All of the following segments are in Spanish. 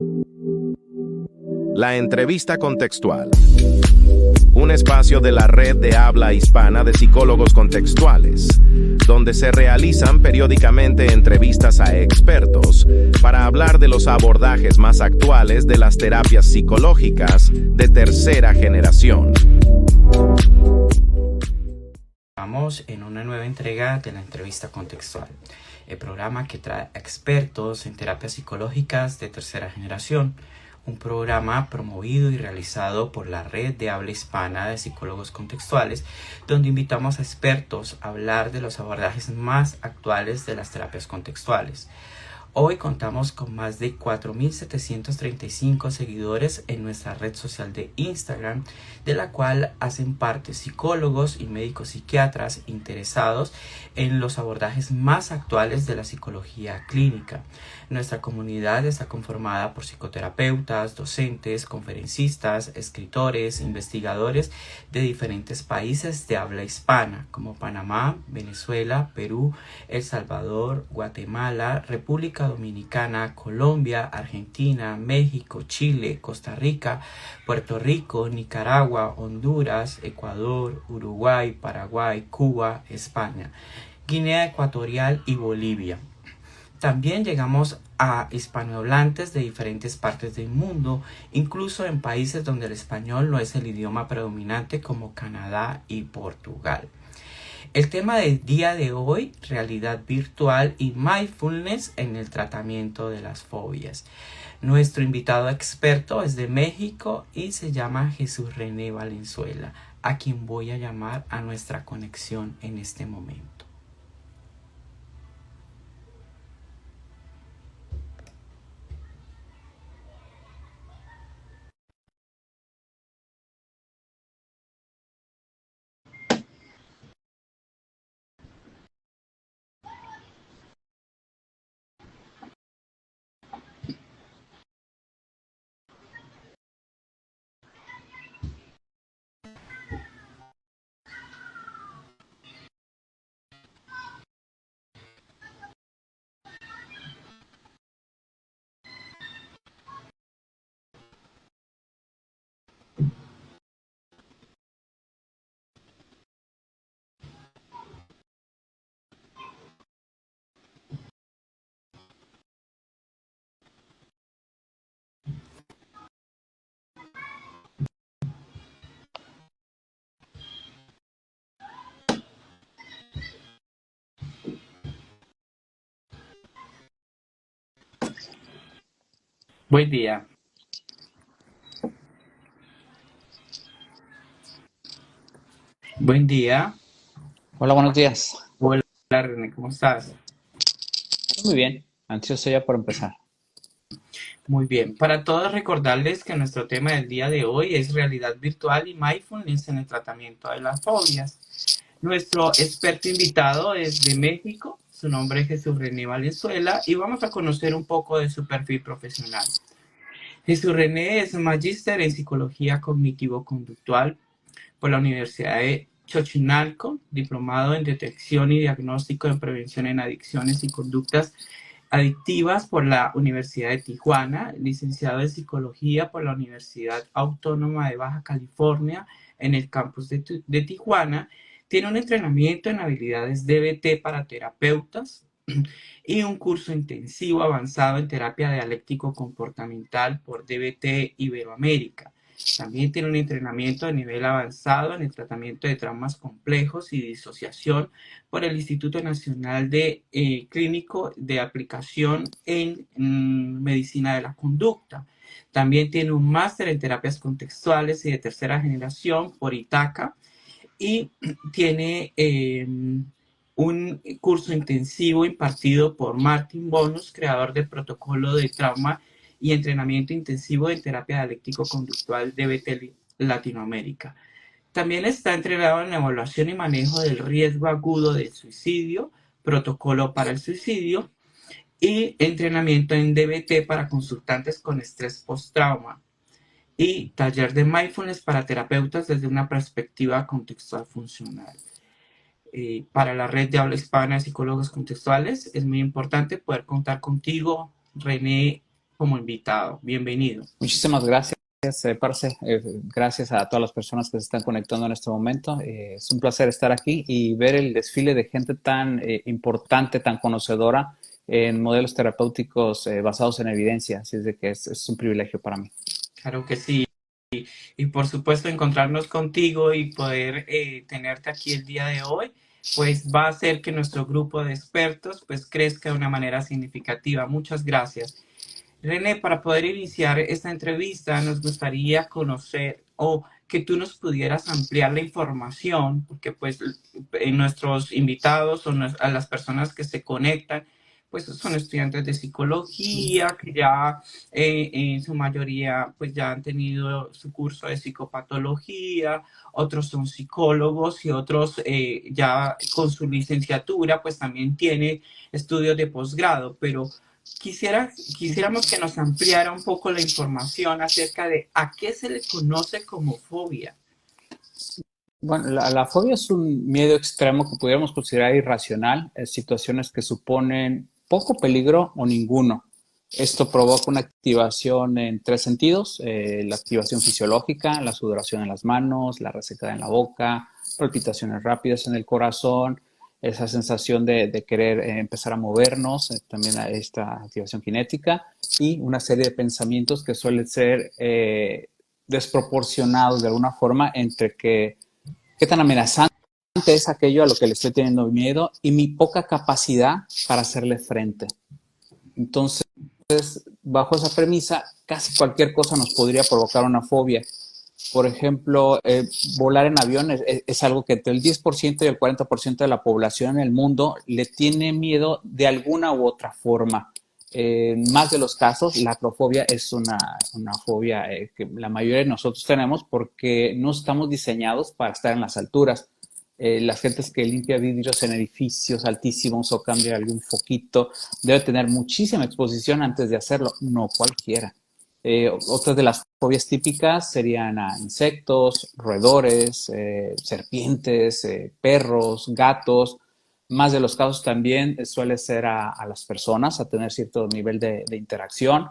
La entrevista contextual. Un espacio de la red de habla hispana de psicólogos contextuales, donde se realizan periódicamente entrevistas a expertos para hablar de los abordajes más actuales de las terapias psicológicas de tercera generación. Estamos en una nueva entrega de la entrevista contextual, el programa que trae expertos en terapias psicológicas de tercera generación, un programa promovido y realizado por la red de habla hispana de psicólogos contextuales, donde invitamos a expertos a hablar de los abordajes más actuales de las terapias contextuales. Hoy contamos con más de 4.735 seguidores en nuestra red social de Instagram, de la cual hacen parte psicólogos y médicos psiquiatras interesados en los abordajes más actuales de la psicología clínica. Nuestra comunidad está conformada por psicoterapeutas, docentes, conferencistas, escritores, investigadores de diferentes países de habla hispana, como Panamá, Venezuela, Perú, El Salvador, Guatemala, República Dominicana, Colombia, Argentina, México, Chile, Costa Rica, Puerto Rico, Nicaragua, Honduras, Ecuador, Uruguay, Paraguay, Cuba, España, Guinea Ecuatorial y Bolivia. También llegamos a hispanohablantes de diferentes partes del mundo, incluso en países donde el español no es el idioma predominante, como Canadá y Portugal. El tema del día de hoy, realidad virtual y mindfulness en el tratamiento de las fobias. Nuestro invitado experto es de México y se llama Jesús René Valenzuela, a quien voy a llamar a nuestra conexión en este momento. Buen día. Buen día. Hola, buenos días. Hola René, ¿cómo estás? Muy bien, ansioso ya por empezar. Muy bien, para todos recordarles que nuestro tema del día de hoy es realidad virtual y mindfulness en el tratamiento de las fobias. Nuestro experto invitado es de México, su nombre es Jesús René Valenzuela y vamos a conocer un poco de su perfil profesional. Jesús René es magíster en psicología cognitivo-conductual por la Universidad de Chochinalco, diplomado en detección y diagnóstico de prevención en adicciones y conductas adictivas por la Universidad de Tijuana, licenciado en Psicología por la Universidad Autónoma de Baja California en el campus de Tijuana. Tiene un entrenamiento en habilidades DBT para terapeutas y un curso intensivo avanzado en terapia dialéctico-comportamental por DBT Iberoamérica. También tiene un entrenamiento de nivel avanzado en el tratamiento de traumas complejos y disociación por el Instituto Nacional de Clínico de Aplicación en Medicina de la Conducta. También tiene un máster en terapias contextuales y de tercera generación por Itaca y tiene un curso intensivo impartido por Martin Bonus, creador del protocolo de trauma y entrenamiento intensivo en terapia dialéctico-conductual DBT Latinoamérica. También está entrenado en evaluación y manejo del riesgo agudo del suicidio, protocolo para el suicidio y entrenamiento en DBT para consultantes con estrés post-trauma y taller de mindfulness para terapeutas desde una perspectiva contextual funcional. Para la red de habla hispana de psicólogos contextuales es muy importante poder contar contigo, René, como invitado. Bienvenido. Muchísimas gracias, Parce. Gracias a todas las personas que se están conectando en este momento. Es un placer estar aquí y ver el desfile de gente tan importante, tan conocedora en modelos terapéuticos basados en evidencia. Así es de que es un privilegio para mí. Claro que sí. Y por supuesto encontrarnos contigo y poder tenerte aquí el día de hoy, pues va a hacer que nuestro grupo de expertos pues crezca de una manera significativa. Muchas gracias. René, para poder iniciar esta entrevista, nos gustaría conocer o que tú nos pudieras ampliar la información, porque pues nuestros invitados o a las personas que se conectan, pues son estudiantes de psicología, que ya en su mayoría pues ya han tenido su curso de psicopatología, otros son psicólogos y otros ya con su licenciatura pues también tienen estudios de posgrado, pero quisiéramos que nos ampliara un poco la información acerca de a qué se le conoce como fobia. Bueno, la fobia es un miedo extremo que pudiéramos considerar irracional en situaciones que suponen poco peligro o ninguno. Esto provoca una activación en tres sentidos: la activación fisiológica, la sudoración en las manos, la resequedad en la boca, palpitaciones rápidas en el corazón, esa sensación de querer empezar a movernos, también esta activación cinética y una serie de pensamientos que suelen ser desproporcionados de alguna forma entre qué tan amenazante es aquello a lo que le estoy teniendo miedo y mi poca capacidad para hacerle frente. Entonces, bajo esa premisa, casi cualquier cosa nos podría provocar una fobia. Por ejemplo, volar en avión es algo que entre el 10% y el 40% de la población en el mundo le tiene miedo de alguna u otra forma. En más de los casos, la acrofobia es una fobia que la mayoría de nosotros tenemos porque no estamos diseñados para estar en las alturas. Las gentes que limpia vidrios en edificios altísimos o cambia algún foquito debe tener muchísima exposición antes de hacerlo, no cualquiera. Otras de las fobias típicas serían a insectos, roedores, serpientes, perros, gatos. Más de los casos también suele ser a las personas, a tener cierto nivel de interacción,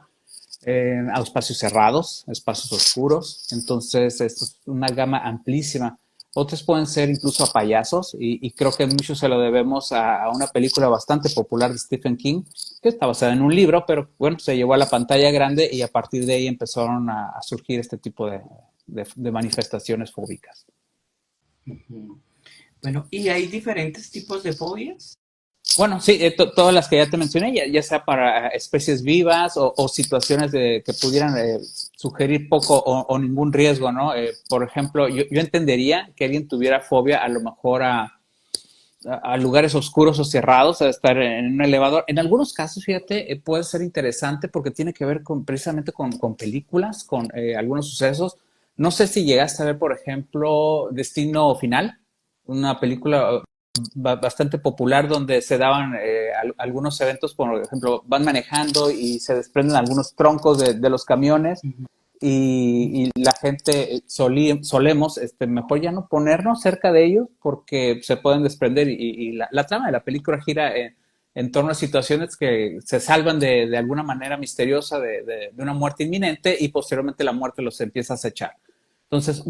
a espacios cerrados, espacios oscuros. Entonces, esto es una gama amplísima. Otros pueden ser incluso a payasos y creo que mucho se lo debemos a una película bastante popular de Stephen King, que está basada en un libro, pero bueno, se llevó a la pantalla grande y a partir de ahí empezaron a surgir este tipo de manifestaciones fóbicas. Bueno, ¿y hay diferentes tipos de fobias? Bueno, sí, todas las que ya te mencioné, ya sea para especies vivas o situaciones que pudieran sugerir poco o ningún riesgo, ¿no? Por ejemplo, yo entendería que alguien tuviera fobia a lo mejor a lugares oscuros o cerrados, a estar en un elevador. En algunos casos, fíjate, puede ser interesante porque tiene que ver precisamente con películas, con algunos sucesos. No sé si llegaste a ver, por ejemplo, Destino Final, una película bastante popular donde se daban algunos eventos, por ejemplo, van manejando y se desprenden algunos troncos de los camiones y la gente solemos mejor ya no ponernos cerca de ellos porque se pueden desprender y la trama de la película gira en torno a situaciones que se salvan de alguna manera misteriosa de una muerte inminente y posteriormente la muerte los empieza a acechar. Entonces,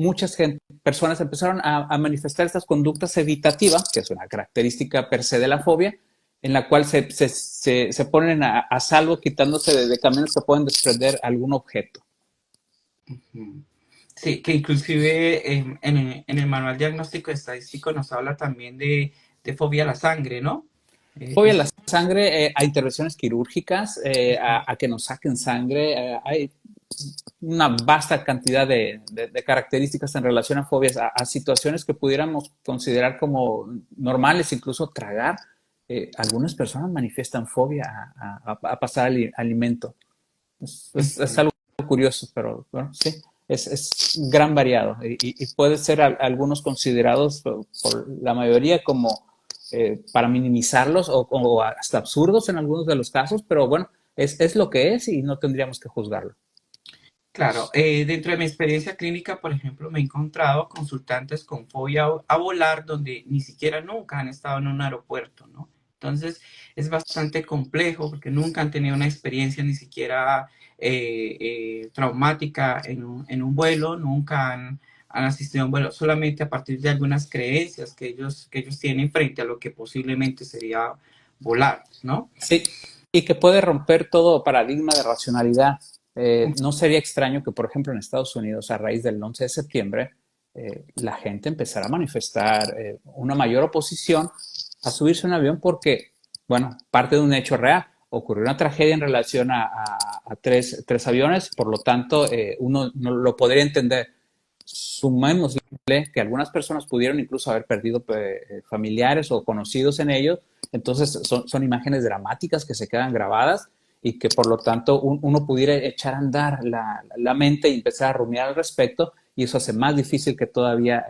personas empezaron a manifestar estas conductas evitativas, que es una característica per se de la fobia, en la cual se ponen a salvo quitándose de caminos que pueden desprender algún objeto. Sí, que inclusive en el manual diagnóstico estadístico nos habla también de fobia a la sangre, ¿no? Fobia a la sangre, a intervenciones quirúrgicas, a que nos saquen sangre. Hay una vasta cantidad de características en relación a fobias, a situaciones que pudiéramos considerar como normales, incluso tragar. Algunas personas manifiestan fobia a pasar alimento. Es algo curioso, pero bueno, sí, es gran variado y puede ser algunos considerados por la mayoría como para minimizarlos o hasta absurdos en algunos de los casos, pero bueno, es lo que es y no tendríamos que juzgarlo. Claro, dentro de mi experiencia clínica, por ejemplo, me he encontrado consultantes con fobia a volar donde ni siquiera nunca han estado en un aeropuerto, ¿no? Entonces es bastante complejo porque nunca han tenido una experiencia ni siquiera traumática en un vuelo, nunca han asistido a un vuelo, solamente a partir de algunas creencias que ellos tienen frente a lo que posiblemente sería volar, ¿no? Sí, y que puede romper todo paradigma de racionalidad. No sería extraño que, por ejemplo, en Estados Unidos, a raíz del 11 de septiembre, la gente empezara a manifestar una mayor oposición a subirse a un avión porque, bueno, parte de un hecho real. Ocurrió una tragedia en relación a tres aviones, por lo tanto, uno no lo podría entender. Sumémosle que algunas personas pudieron incluso haber perdido familiares o conocidos en ellos, entonces son imágenes dramáticas que se quedan grabadas y que por lo tanto uno pudiera echar a andar la mente y empezar a rumiar al respecto, y eso hace más difícil que todavía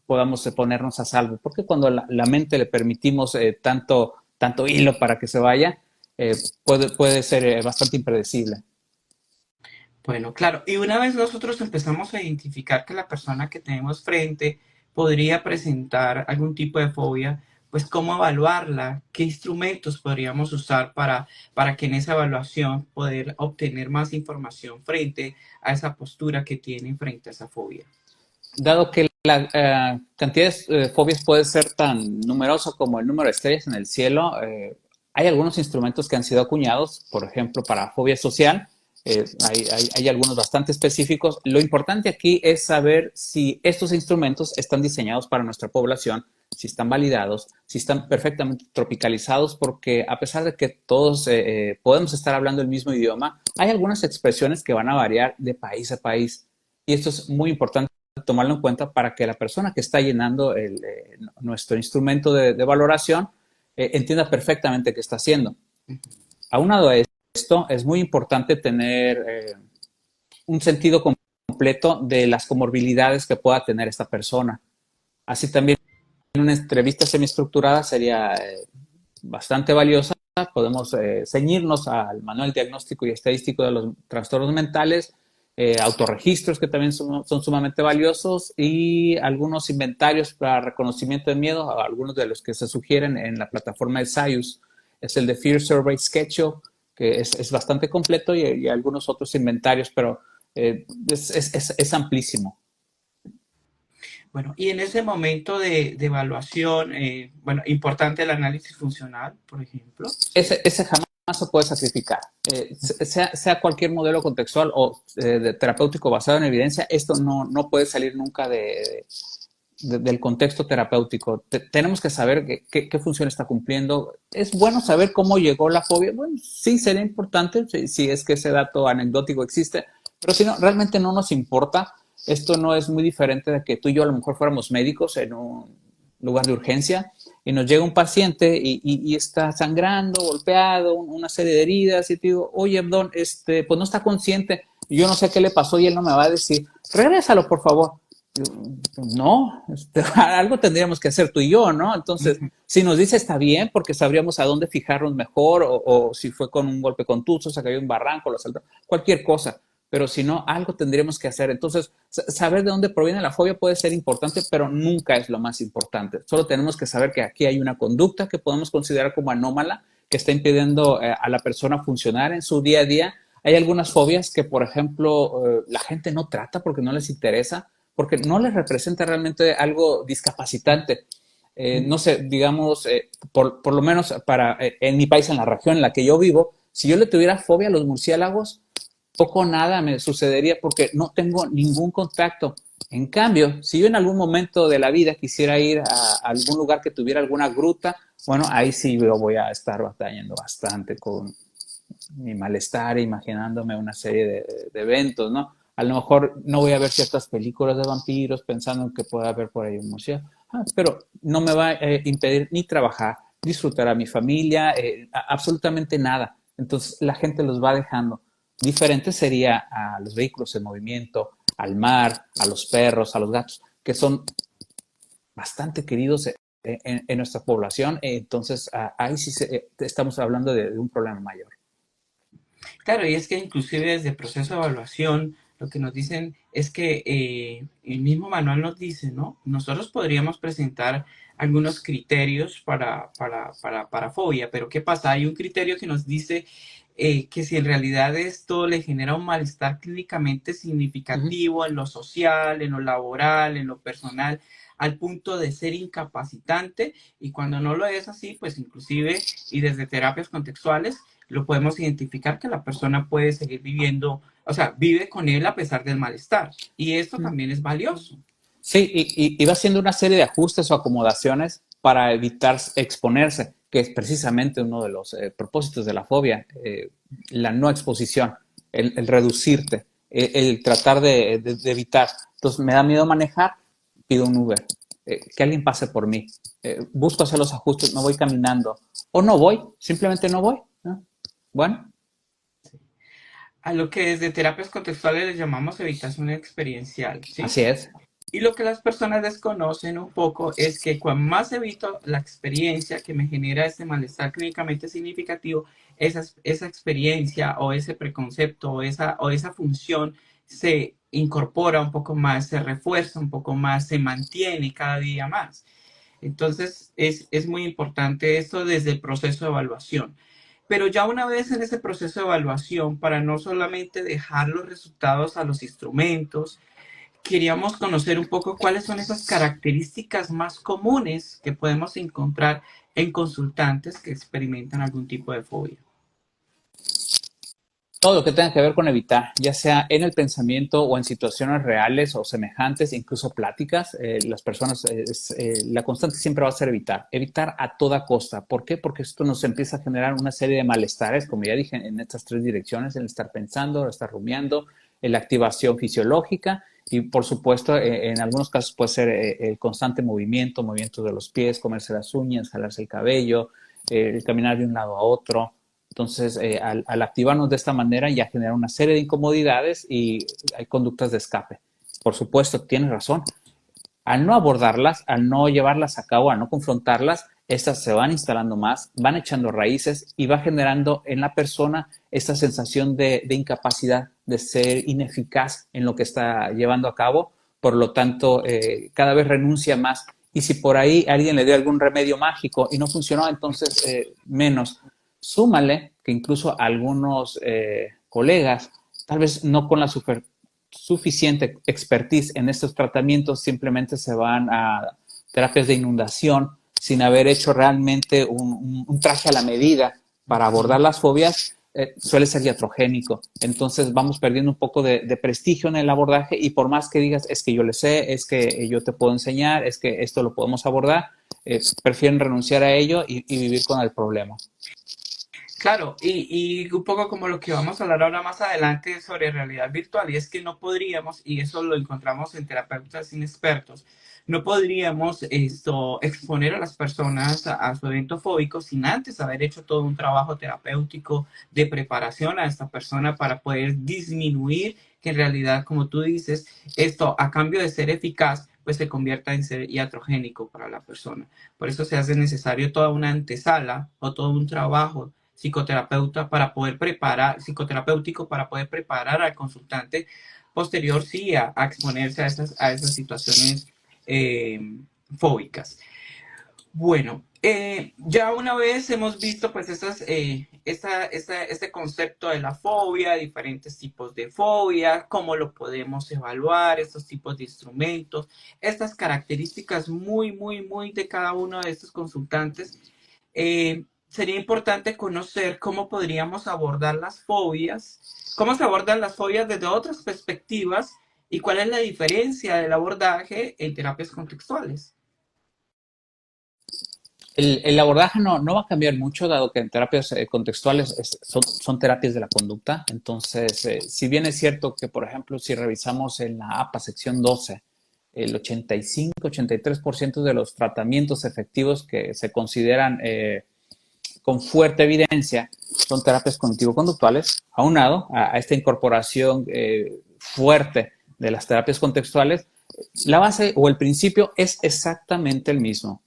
podamos ponernos a salvo, porque cuando la mente le permitimos tanto hilo para que se vaya, puede ser bastante impredecible. Bueno, claro, y una vez nosotros empezamos a identificar que la persona que tenemos frente podría presentar algún tipo de fobia, pues cómo evaluarla, qué instrumentos podríamos usar para que en esa evaluación poder obtener más información frente a esa postura que tienen frente a esa fobia. Dado que la cantidad de fobias puede ser tan numerosa como el número de estrellas en el cielo, hay algunos instrumentos que han sido acuñados, por ejemplo, para fobia social. Hay algunos bastante específicos. Lo importante aquí es saber si estos instrumentos están diseñados para nuestra población, si están validados, si están perfectamente tropicalizados, porque a pesar de que todos podemos estar hablando el mismo idioma, hay algunas expresiones que van a variar de país a país. Y esto es muy importante tomarlo en cuenta para que la persona que está llenando nuestro instrumento de valoración entienda perfectamente qué está haciendo. Aunado a esto, es muy importante tener un sentido completo de las comorbilidades que pueda tener esta persona. Así también una entrevista semiestructurada sería bastante valiosa. Podemos ceñirnos al manual diagnóstico y estadístico de los trastornos mentales, autorregistros que también son sumamente valiosos, y algunos inventarios para reconocimiento de miedo, algunos de los que se sugieren en la plataforma de SciUS. Es el de Fear Survey Sketchup, que es bastante completo, y algunos otros inventarios, pero es amplísimo. Bueno, y en ese momento de evaluación, bueno, importante el análisis funcional, por ejemplo. Ese jamás se puede sacrificar. Sea cualquier modelo contextual o de terapéutico basado en evidencia, esto no puede salir nunca del contexto terapéutico. Tenemos que saber qué función está cumpliendo. ¿Es bueno saber cómo llegó la fobia? Bueno, sí, sería importante si es que ese dato anecdótico existe, pero si no, realmente no nos importa. Esto no es muy diferente de que tú y yo a lo mejor fuéramos médicos en un lugar de urgencia y nos llega un paciente y está sangrando, golpeado, una serie de heridas, y te digo, oye, Abdón, pues no está consciente, yo no sé qué le pasó y él no me va a decir, regrésalo, por favor. No, algo tendríamos que hacer tú y yo, ¿no? Entonces, si nos dice está bien, porque sabríamos a dónde fijarnos mejor, o si fue con un golpe contuso, se cayó en un barranco, lo asaltó, cualquier cosa. Pero si no, algo tendríamos que hacer. Entonces, saber de dónde proviene la fobia puede ser importante, pero nunca es lo más importante. Solo tenemos que saber que aquí hay una conducta que podemos considerar como anómala, que está impidiendo a la persona funcionar en su día a día. Hay algunas fobias que, por ejemplo, la gente no trata porque no les interesa, porque no les representa realmente algo discapacitante. No sé, digamos, por lo menos en mi país, en la región en la que yo vivo, si yo le tuviera fobia a los murciélagos, poco o nada me sucedería porque no tengo ningún contacto. En cambio, si yo en algún momento de la vida quisiera ir a algún lugar que tuviera alguna gruta, bueno, ahí sí yo voy a estar batallando bastante con mi malestar, imaginándome una serie de eventos, ¿no? A lo mejor no voy a ver ciertas películas de vampiros pensando que pueda haber por ahí un murciélago, pero no me va a impedir ni trabajar, disfrutar a mi familia, absolutamente nada. Entonces la gente los va dejando. Diferente sería a los vehículos en movimiento, al mar, a los perros, a los gatos, que son bastante queridos en nuestra población. Entonces, ahí sí estamos hablando de un problema mayor. Claro, y es que inclusive desde el proceso de evaluación lo que nos dicen es que el mismo manual nos dice, ¿no? Nosotros podríamos presentar algunos criterios para fobia, pero ¿qué pasa? Hay un criterio que nos dice que si en realidad esto le genera un malestar clínicamente significativo en lo social, en lo laboral, en lo personal, al punto de ser incapacitante, y cuando no lo es así, pues inclusive, y desde terapias contextuales, lo podemos identificar que la persona puede seguir viviendo, o sea, vive con él a pesar del malestar. Y esto también es valioso. Sí, y va haciendo una serie de ajustes o acomodaciones para evitar exponerse, que es precisamente uno de los propósitos de la fobia, la no exposición, el reducirte, el tratar de evitar. Entonces, me da miedo manejar, pido un Uber, que alguien pase por mí, busco hacer los ajustes, me voy caminando, o no voy, simplemente no voy, ¿no? Bueno, A lo que desde terapias contextuales le llamamos evitación experiencial, ¿sí? así es. Y lo que las personas desconocen un poco es que cuando más evito la experiencia que me genera este malestar clínicamente significativo, esa experiencia o ese preconcepto o esa función se incorpora un poco más, se refuerza un poco más, se mantiene cada día más. Entonces, es muy importante esto desde el proceso de evaluación. Pero ya una vez en ese proceso de evaluación, para no solamente dejar los resultados a los instrumentos, queríamos conocer un poco cuáles son esas características más comunes que podemos encontrar en consultantes que experimentan algún tipo de fobia. Todo lo que tenga que ver con evitar, ya sea en el pensamiento o en situaciones reales o semejantes, incluso pláticas, las personas, la constante siempre va a ser evitar, evitar a toda costa. ¿Por qué? Porque esto nos empieza a generar una serie de malestares, como ya dije, en estas tres direcciones, el estar pensando, el estar rumiando, la activación fisiológica y, por supuesto, en algunos casos puede ser el constante movimiento, movimiento de los pies, comerse las uñas, jalarse el cabello, el caminar de un lado a otro. Entonces, al activarnos de esta manera ya genera una serie de incomodidades y hay conductas de escape. Por supuesto, tienes razón. Al no abordarlas, al no llevarlas a cabo, al no confrontarlas, estas se van instalando más, van echando raíces y va generando en la persona esta sensación de incapacidad, de ser ineficaz en lo que está llevando a cabo. Por lo tanto, cada vez renuncia más. Y si por ahí alguien le dio algún remedio mágico y no funcionó, entonces menos. Súmale que incluso algunos colegas, tal vez no con la suficiente expertise en estos tratamientos, simplemente se van a terapias de inundación sin haber hecho realmente un traje a la medida para abordar las fobias, suele ser iatrogénico. Entonces vamos perdiendo un poco de prestigio en el abordaje y por más que digas, es que yo le sé, es que yo te puedo enseñar, es que esto lo podemos abordar, prefieren renunciar a ello y vivir con el problema. Claro, y un poco como lo que vamos a hablar ahora más adelante sobre realidad virtual, y es que no podríamos, y eso lo encontramos en terapeutas inexpertos, no podríamos exponer a las personas a su evento fóbico sin antes haber hecho todo un trabajo terapéutico de preparación a esta persona para poder disminuir que en realidad, como tú dices, esto a cambio de ser eficaz, pues se convierta en ser iatrogénico para la persona. Por eso se hace necesario toda una antesala o todo un trabajo psicoterapéutico para poder preparar al consultante posterior, sí, a exponerse a esas situaciones eh, fóbicas. Bueno, ya una vez hemos visto pues este concepto de la fobia, diferentes tipos de fobia, cómo lo podemos evaluar, estos tipos de instrumentos, estas características muy de cada uno de estos consultantes. Sería importante conocer cómo podríamos abordar las fobias, cómo se abordan las fobias desde otras perspectivas y cuál es la diferencia del abordaje en terapias contextuales. El abordaje no va a cambiar mucho, dado que en terapias contextuales son terapias de la conducta. Entonces, si bien es cierto que, por ejemplo, si revisamos en la APA sección 12, el 85-83% de los tratamientos efectivos que se consideran con fuerte evidencia son terapias cognitivo-conductuales, aunado a esta incorporación fuerte de las terapias contextuales, la base o el principio es exactamente el mismo.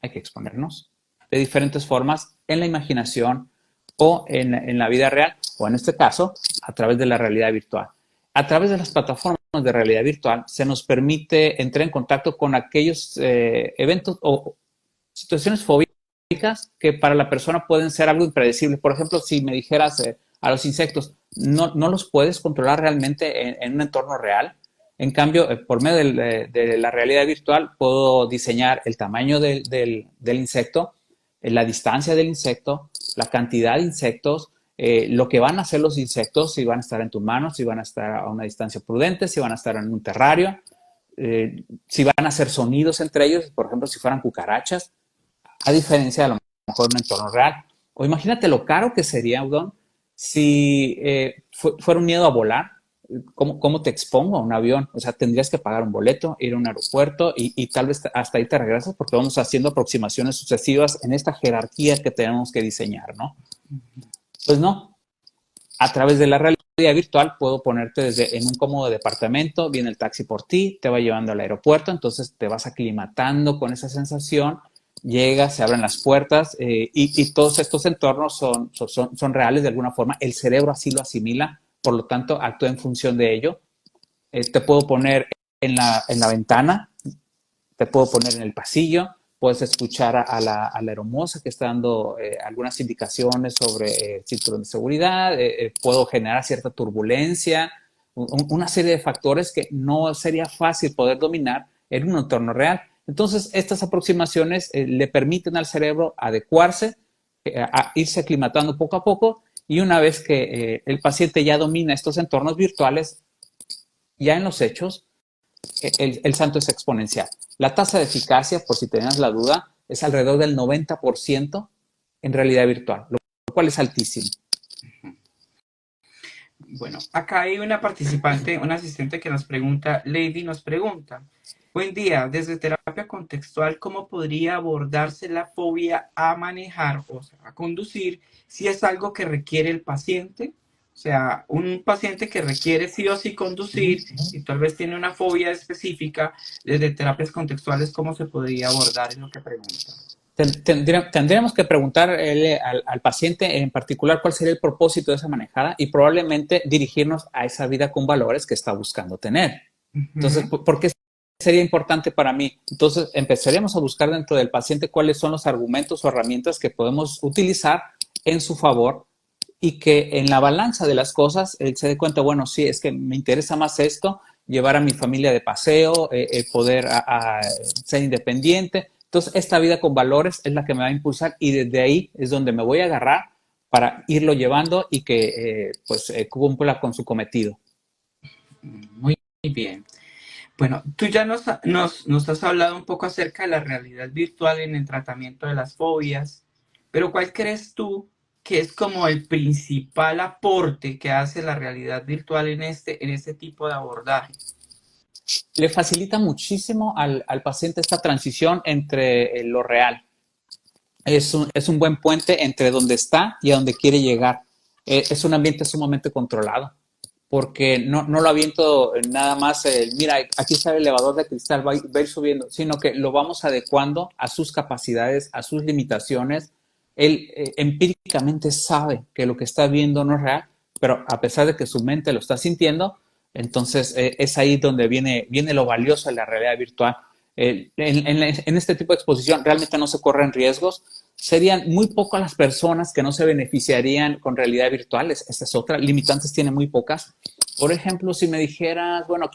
Hay que exponernos de diferentes formas en la imaginación o en la vida real, o en este caso, a través de la realidad virtual. a través de las plataformas de realidad virtual se nos permite entrar en contacto con aquellos eventos o situaciones fóbicas que para la persona pueden ser algo impredecible. Por ejemplo, si me dijeras a los insectos, no los puedes controlar realmente en un entorno real. En cambio, por medio de la realidad virtual puedo diseñar el tamaño del insecto, la distancia del insecto, la cantidad de insectos, lo que van a hacer los insectos, si van a estar en tus manos, si van a estar a una distancia prudente, si van a estar en un terrario, si van a hacer sonidos entre ellos, por ejemplo, si fueran cucarachas, a diferencia de a lo mejor un entorno real. O imagínate lo caro que sería, Udon, si fuera un miedo a volar. ¿Cómo te expongo a un avión? O sea, tendrías que pagar un boleto, ir a un aeropuerto y tal vez hasta ahí te regresas porque vamos haciendo aproximaciones sucesivas en esta jerarquía que tenemos que diseñar, ¿no? Pues no. A través de la realidad virtual puedo ponerte en un cómodo departamento, viene el taxi por ti, te va llevando al aeropuerto, entonces te vas aclimatando con esa sensación, llegas, se abren las puertas y todos estos entornos son reales de alguna forma. El cerebro así lo asimila, por lo tanto actúa en función de ello. Te puedo poner en la ventana, te puedo poner en el pasillo, puedes escuchar a la hermosa que está dando algunas indicaciones sobre cinturón de seguridad, puedo generar cierta turbulencia, una serie de factores que no sería fácil poder dominar en un entorno real. Entonces, estas aproximaciones le permiten al cerebro adecuarse, a irse aclimatando poco a poco, y una vez que el paciente ya domina estos entornos virtuales, ya en los hechos, el salto es exponencial. La tasa de eficacia, por si tenías la duda, es alrededor del 90% en realidad virtual, lo cual es altísimo. Bueno, acá hay una participante, una asistente que nos pregunta, Lady nos pregunta, buen día, desde terapia contextual, ¿cómo podría abordarse la fobia a manejar, o sea, a conducir, si es algo que requiere el paciente? O sea, un paciente que requiere sí o sí conducir y tal vez tiene una fobia específica, desde terapias contextuales, ¿cómo se podría abordar? Es lo que pregunta. Tendríamos que preguntarle al paciente en particular cuál sería el propósito de esa manejada y probablemente dirigirnos a esa vida con valores que está buscando tener. Entonces, ¿por qué sería importante para mí? Entonces, empezaríamos a buscar dentro del paciente cuáles son los argumentos o herramientas que podemos utilizar en su favor y que en la balanza de las cosas él se dé cuenta, bueno, sí, es que me interesa más esto, llevar a mi familia de paseo, poder ser independiente. Entonces, esta vida con valores es la que me va a impulsar y desde ahí es donde me voy a agarrar para irlo llevando y que cumpla con su cometido. Muy bien. Bueno, tú ya nos has hablado un poco acerca de la realidad virtual en el tratamiento de las fobias, pero ¿cuál crees tú que es como el principal aporte que hace la realidad virtual en este tipo de abordaje? Le facilita muchísimo al paciente esta transición entre lo real. Es un buen puente entre donde está y a donde quiere llegar. Es un ambiente sumamente controlado, porque no lo aviento nada más, mira, aquí está el elevador de cristal, va a ir subiendo, sino que lo vamos adecuando a sus capacidades, a sus limitaciones. Él empíricamente sabe que lo que está viendo no es real, pero a pesar de que su mente lo está sintiendo, entonces es ahí donde viene lo valioso de la realidad virtual. En este tipo de exposición realmente no se corren riesgos. Serían muy pocas las personas que no se beneficiarían con realidad virtual. Esta es otra. Limitantes tiene muy pocas. Por ejemplo, si me dijeras, bueno,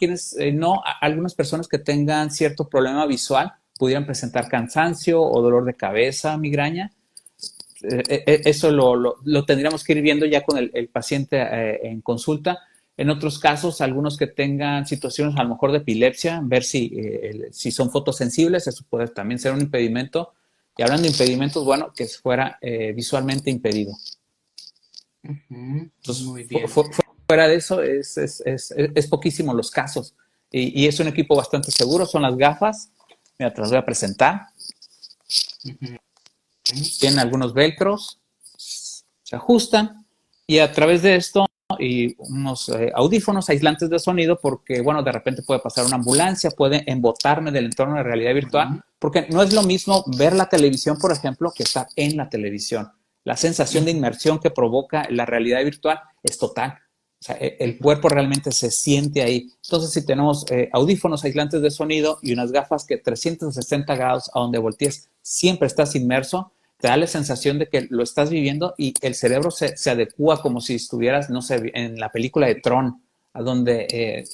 algunas personas que tengan cierto problema visual pudieran presentar cansancio o dolor de cabeza, migraña. Eso lo tendríamos que ir viendo ya con el paciente en consulta. En otros casos, algunos que tengan situaciones a lo mejor de epilepsia, ver si son fotosensibles, eso puede también ser un impedimento. Y hablando de impedimentos, bueno, que fuera visualmente impedido. Entonces, muy bien. Fuera de eso, es poquísimo los casos. Y es un equipo bastante seguro, son las gafas. Mira, te las voy a presentar. Tienen algunos velcros, se ajustan y a través de esto y unos audífonos aislantes de sonido porque, bueno, de repente puede pasar una ambulancia, puede embotarme del entorno de realidad virtual, porque no es lo mismo ver la televisión, por ejemplo, que estar en la televisión. La sensación de inmersión que provoca la realidad virtual es total. sea, el cuerpo realmente se siente ahí. Entonces, si tenemos audífonos aislantes de sonido y unas gafas que 360 grados a donde voltees siempre estás inmerso, te da la sensación de que lo estás viviendo y el cerebro se adecúa como si estuvieras, no sé, en la película de Tron, a donde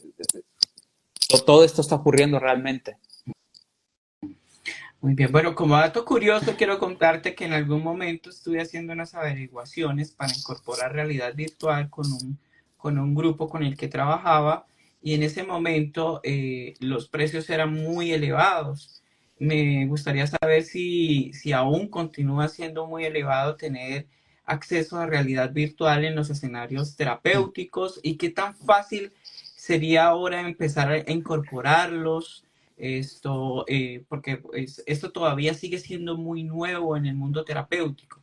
todo esto está ocurriendo realmente. Muy bien, bueno, como dato curioso, quiero contarte que en algún momento estuve haciendo unas averiguaciones para incorporar realidad virtual con un grupo con el que trabajaba y en ese momento los precios eran muy elevados. Me gustaría saber si aún continúa siendo muy elevado tener acceso a realidad virtual en los escenarios terapéuticos y qué tan fácil sería ahora empezar a incorporarlos porque pues, esto todavía sigue siendo muy nuevo en el mundo terapéutico.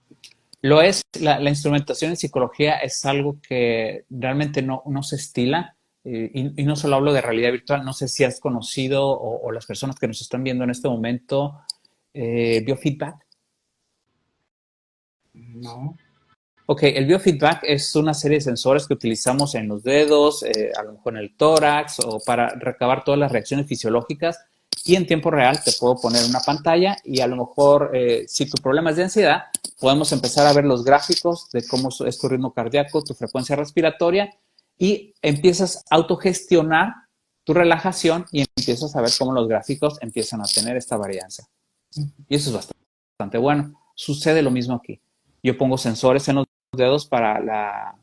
Lo es, la instrumentación en psicología es algo que realmente no se estila. Y no solo hablo de realidad virtual, no sé si has conocido o las personas que nos están viendo en este momento, biofeedback. No. Ok, el biofeedback es una serie de sensores que utilizamos en los dedos, a lo mejor en el tórax o para recabar todas las reacciones fisiológicas y en tiempo real te puedo poner una pantalla y a lo mejor si tu problema es de ansiedad, podemos empezar a ver los gráficos de cómo es tu ritmo cardíaco, tu frecuencia respiratoria y empiezas a autogestionar tu relajación y empiezas a ver cómo los gráficos empiezan a tener esta varianza. Y eso es bastante bueno. Sucede lo mismo aquí. Yo pongo sensores en los dedos para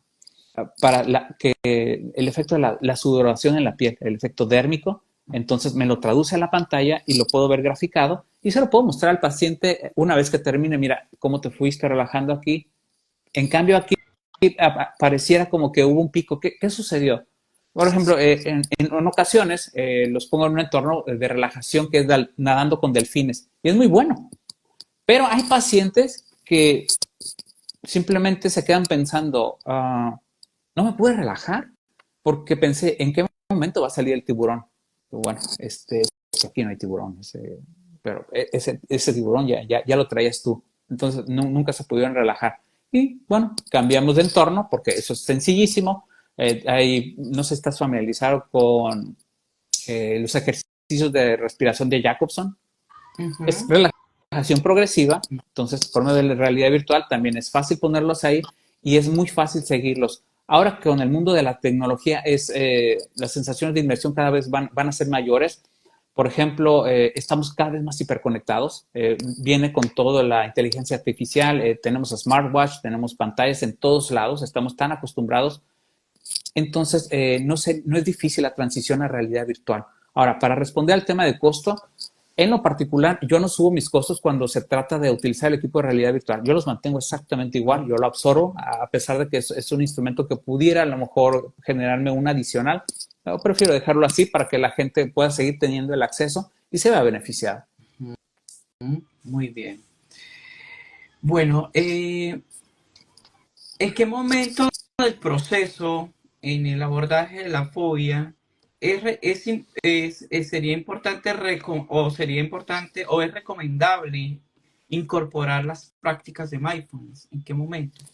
que el efecto de la sudoración en la piel, el efecto dérmico, entonces me lo traduce a la pantalla y lo puedo ver graficado y se lo puedo mostrar al paciente una vez que termine, mira cómo te fuiste relajando aquí. En cambio aquí pareciera como que hubo un pico. ¿Qué sucedió? Por ejemplo, en ocasiones los pongo en un entorno de relajación que es nadando con delfines y es muy bueno. Pero hay pacientes que simplemente se quedan pensando, no me pude relajar porque pensé, ¿en qué momento va a salir el tiburón? Bueno, aquí no hay tiburón, pero ese tiburón ya lo traías tú. Entonces nunca se pudieron relajar. Y bueno, cambiamos de entorno porque eso es sencillísimo. No sé si estás familiarizado con los ejercicios de respiración de Jacobson. Es relajación progresiva, entonces por medio de la realidad virtual también es fácil ponerlos ahí y es muy fácil seguirlos. Ahora que con el mundo de la tecnología las sensaciones de inmersión cada vez van a ser mayores. Por ejemplo, estamos cada vez más hiperconectados. Viene con toda la inteligencia artificial, tenemos smartwatch, tenemos pantallas en todos lados, estamos tan acostumbrados. Entonces, no es difícil la transición a realidad virtual. Ahora, para responder al tema de costo, en lo particular, yo no subo mis costos cuando se trata de utilizar el equipo de realidad virtual. Yo los mantengo exactamente igual, yo lo absorbo, a pesar de que es un instrumento que pudiera a lo mejor generarme un adicional. Yo prefiero dejarlo así para que la gente pueda seguir teniendo el acceso y se vea beneficiada. Muy bien. Bueno, ¿en qué momento del proceso en el abordaje de la fobia sería importante o es recomendable incorporar las prácticas de mindfulness? ¿En qué momento?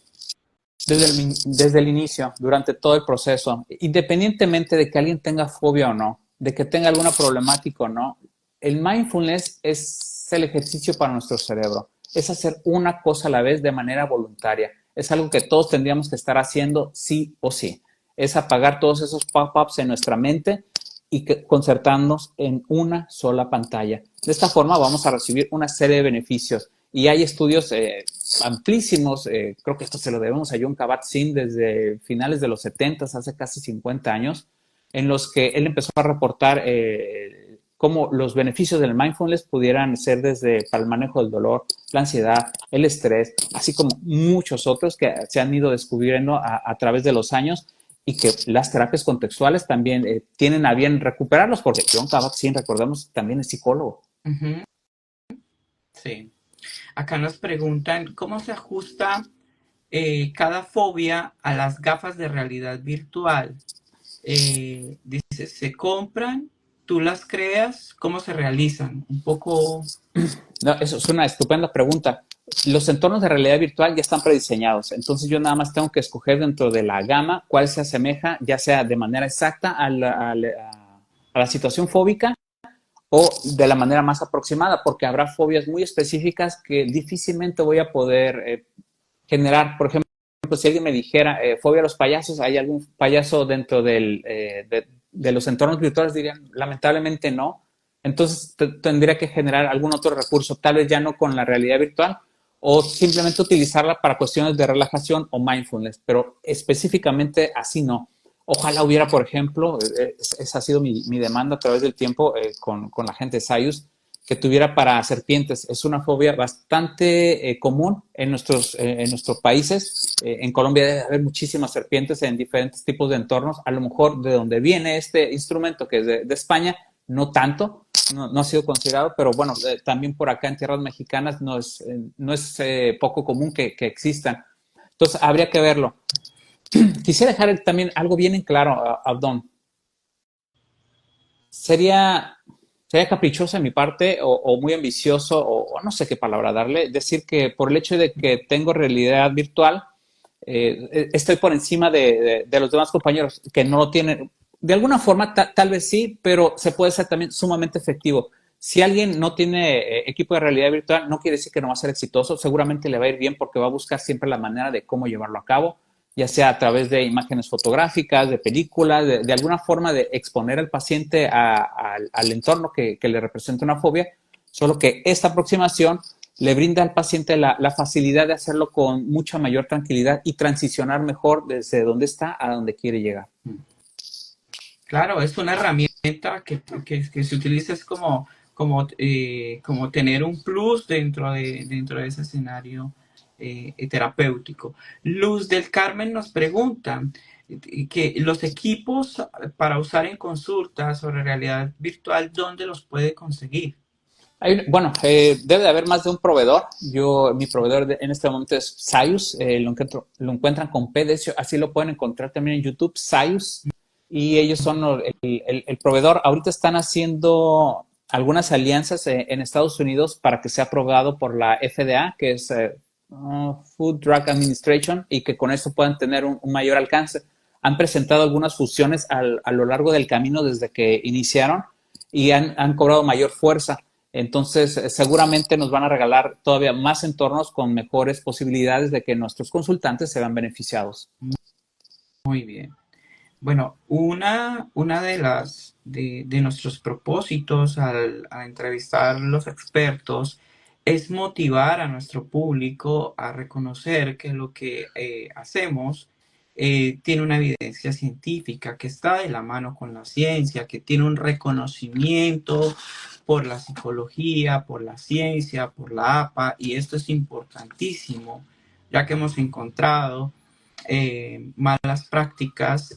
Desde el inicio, durante todo el proceso, independientemente de que alguien tenga fobia o no, de que tenga alguna problemática o no, el mindfulness es el ejercicio para nuestro cerebro. Es hacer una cosa a la vez de manera voluntaria. Es algo que todos tendríamos que estar haciendo sí o sí. Es apagar todos esos pop-ups en nuestra mente y concertarnos en una sola pantalla. De esta forma vamos a recibir una serie de beneficios. Y hay estudios amplísimos, creo que esto se lo debemos a Jon Kabat-Zinn desde finales de los 70, hace casi 50 años, en los que él empezó a reportar cómo los beneficios del mindfulness pudieran ser desde para el manejo del dolor, la ansiedad, el estrés, así como muchos otros que se han ido descubriendo a través de los años y que las terapias contextuales también tienen a bien recuperarlos, porque Jon Kabat-Zinn, recordemos, también es psicólogo. Sí. Acá nos preguntan cómo se ajusta cada fobia a las gafas de realidad virtual. Dice, ¿se compran? ¿Tú las creas? ¿Cómo se realizan? Un poco... No, eso es una estupenda pregunta. Los entornos de realidad virtual ya están prediseñados, entonces yo nada más tengo que escoger dentro de la gama cuál se asemeja, ya sea de manera exacta a la situación fóbica o de la manera más aproximada, porque habrá fobias muy específicas que difícilmente voy a poder generar. Por ejemplo, si alguien me dijera fobia a los payasos, ¿hay algún payaso dentro de los entornos virtuales? Dirían, lamentablemente no. Entonces tendría que generar algún otro recurso, tal vez ya no con la realidad virtual, o simplemente utilizarla para cuestiones de relajación o mindfulness, pero específicamente así no. Ojalá hubiera, por ejemplo, esa ha sido mi demanda a través del tiempo con la gente de Sayus, que tuviera para serpientes. Es una fobia bastante común en nuestros países. En Colombia debe haber muchísimas serpientes en diferentes tipos de entornos. A lo mejor de donde viene este instrumento, que es de España, no tanto, no ha sido considerado, pero bueno, también por acá en tierras mexicanas no es poco común que existan. Entonces, habría que verlo. Quisiera dejar también algo bien en claro, Abdón. Sería caprichoso de mi parte o muy ambicioso o no sé qué palabra darle, decir que por el hecho de que tengo realidad virtual, estoy por encima de los demás compañeros que no lo tienen. De alguna forma, tal vez sí, pero se puede ser también sumamente efectivo. Si alguien no tiene equipo de realidad virtual, no quiere decir que no va a ser exitoso. Seguramente le va a ir bien porque va a buscar siempre la manera de cómo llevarlo a cabo, ya sea a través de imágenes fotográficas, de películas, de alguna forma de exponer al paciente al entorno que le representa una fobia, solo que esta aproximación le brinda al paciente la facilidad de hacerlo con mucha mayor tranquilidad y transicionar mejor desde donde está a donde quiere llegar. Claro, es una herramienta que se utiliza es como tener un plus dentro de ese escenario terapéutico. Luz del Carmen nos pregunta que los equipos para usar en consultas sobre realidad virtual, ¿dónde los puede conseguir? Bueno, debe de haber más de un proveedor. Mi proveedor en este momento es Sayus. Lo encuentran con P, de hecho, así lo pueden encontrar también en YouTube, Sayus. Y ellos son el proveedor. Ahorita están haciendo algunas alianzas en Estados Unidos para que sea aprobado por la FDA, que es Food Drug Administration, y que con eso puedan tener un mayor alcance. Han presentado algunas fusiones a lo largo del camino desde que iniciaron y han cobrado mayor fuerza. Entonces, seguramente nos van a regalar todavía más entornos con mejores posibilidades de que nuestros consultantes se vean beneficiados. Muy bien. Bueno, una de nuestros propósitos al entrevistar a los expertos es motivar a nuestro público a reconocer que lo que hacemos tiene una evidencia científica, que está de la mano con la ciencia, que tiene un reconocimiento por la psicología, por la ciencia, por la APA, y esto es importantísimo, ya que hemos encontrado malas prácticas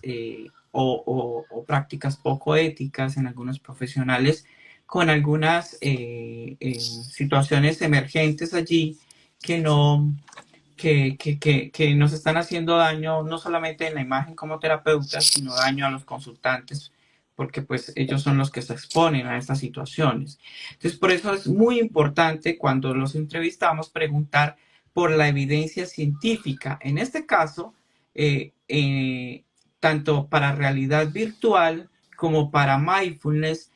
o prácticas poco éticas en algunos profesionales con algunas situaciones emergentes allí que no que nos están haciendo daño no solamente en la imagen como terapeutas, sino daño a los consultantes, porque pues ellos son los que se exponen a estas situaciones. Entonces, por eso es muy importante cuando los entrevistamos preguntar por la evidencia científica. En este caso, eh, eh, tanto para realidad virtual como para mindfulness,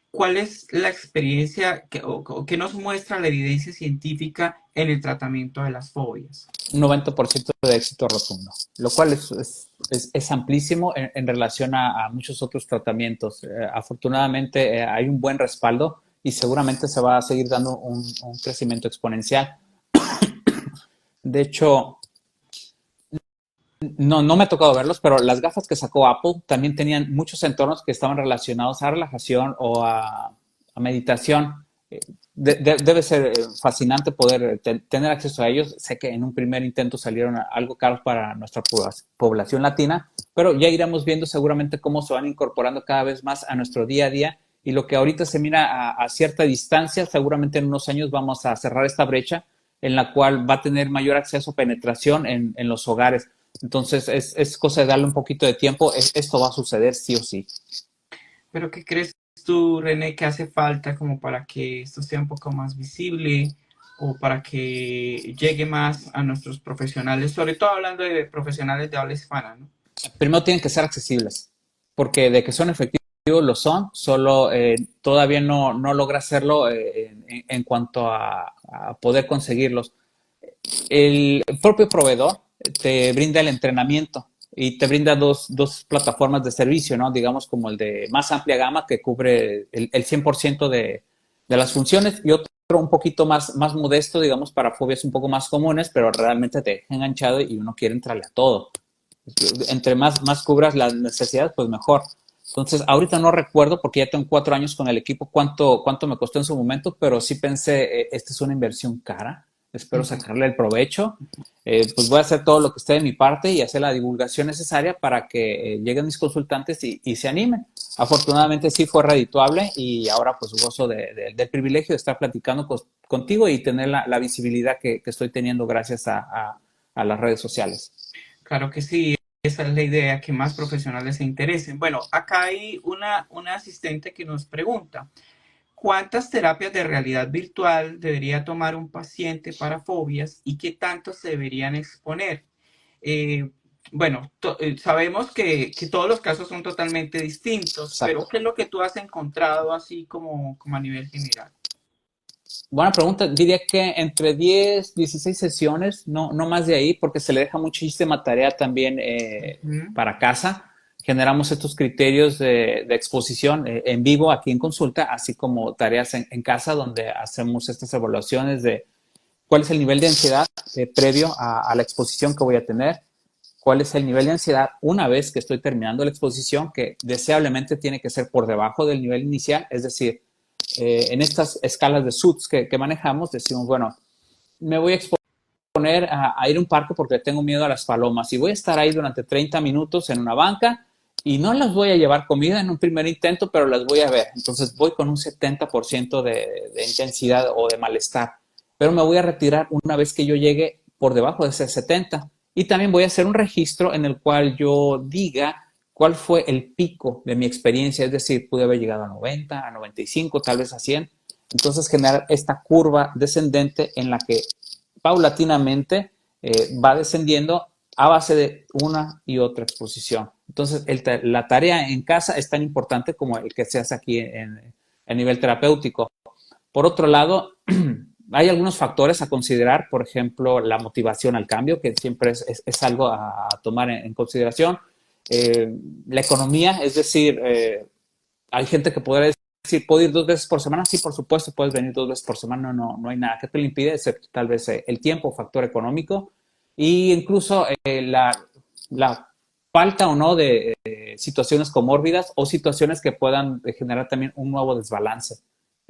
¿cuál es la experiencia o que nos muestra la evidencia científica en el tratamiento de las fobias? Un 90% de éxito rotundo, lo cual es amplísimo en relación a muchos otros tratamientos. Afortunadamente hay un buen respaldo y seguramente se va a seguir dando un crecimiento exponencial. De hecho, no me ha tocado verlos, pero las gafas que sacó Apple también tenían muchos entornos que estaban relacionados a relajación o a meditación. Debe ser fascinante poder tener acceso a ellos. Sé que en un primer intento salieron algo caros para nuestra población latina, pero ya iremos viendo seguramente cómo se van incorporando cada vez más a nuestro día a día. Y lo que ahorita se mira a cierta distancia, seguramente en unos años vamos a cerrar esta brecha en la cual va a tener mayor acceso, penetración en los hogares. Entonces, es cosa de darle un poquito de tiempo. Esto va a suceder sí o sí. Pero ¿qué crees tú, René, qué hace falta como para que esto sea un poco más visible o para que llegue más a nuestros profesionales, sobre todo hablando de profesionales de habla hispana, ¿no? Primero tienen que ser accesibles, porque de que son efectivos lo son, solo todavía no logra hacerlo en cuanto a poder conseguirlos. El propio proveedor te brinda el entrenamiento y te brinda dos plataformas de servicio, ¿no? Digamos como el de más amplia gama que cubre el 100% de las funciones y otro un poquito más modesto, digamos, para fobias un poco más comunes, pero realmente te deja enganchado y uno quiere entrarle a todo. Entre más cubras las necesidades, pues mejor. Entonces, ahorita no recuerdo, porque ya tengo 4 años con el equipo, cuánto me costó en su momento, pero sí pensé, esta es una inversión cara, espero sacarle el provecho, pues voy a hacer todo lo que esté de mi parte y hacer la divulgación necesaria para que lleguen mis consultantes y se animen. Afortunadamente sí fue redituable y ahora pues gozo del privilegio de estar platicando contigo y tener la visibilidad que estoy teniendo gracias a las redes sociales. Claro que sí, esa es la idea, que más profesionales se interesen. Bueno, acá hay una asistente que nos pregunta, ¿cuántas terapias de realidad virtual debería tomar un paciente para fobias y qué tanto se deberían exponer? Eh, bueno, sabemos que todos los casos son totalmente distintos, pero Exacto. ¿qué es lo que tú has encontrado así como a nivel general? Buena pregunta. Diría que entre 10, 16 sesiones, no más de ahí, porque se le deja muchísima tarea también Ujú. para casa. Generamos estos criterios de exposición en vivo aquí en consulta, así como tareas en casa donde hacemos estas evaluaciones de cuál es el nivel de ansiedad previo a la exposición que voy a tener, cuál es el nivel de ansiedad una vez que estoy terminando la exposición, que deseablemente tiene que ser por debajo del nivel inicial, es decir, en estas escalas de SUTS que manejamos, decimos, bueno, me voy a exponer a ir a un parque porque tengo miedo a las palomas y voy a estar ahí durante 30 minutos en una banca y no las voy a llevar comida en un primer intento, pero las voy a ver. Entonces voy con un 70% de intensidad o de malestar, pero me voy a retirar una vez que yo llegue por debajo de ese 70. Y también voy a hacer un registro en el cual yo diga cuál fue el pico de mi experiencia, es decir, pude haber llegado a 90, a 95, tal vez a 100. Entonces generar esta curva descendente en la que paulatinamente va descendiendo a base de una y otra exposición. Entonces, la tarea en casa es tan importante como el que se hace aquí a nivel terapéutico. Por otro lado, hay algunos factores a considerar, por ejemplo, la motivación al cambio, que siempre es algo a tomar en consideración. La economía, es decir, hay gente que podrá decir, ¿puedo ir 2 veces por semana? Sí, por supuesto, puedes venir 2 veces por semana, no hay nada que te lo impide, excepto tal vez el tiempo, factor económico, e incluso la falta o no de situaciones comórbidas o situaciones que puedan generar también un nuevo desbalance,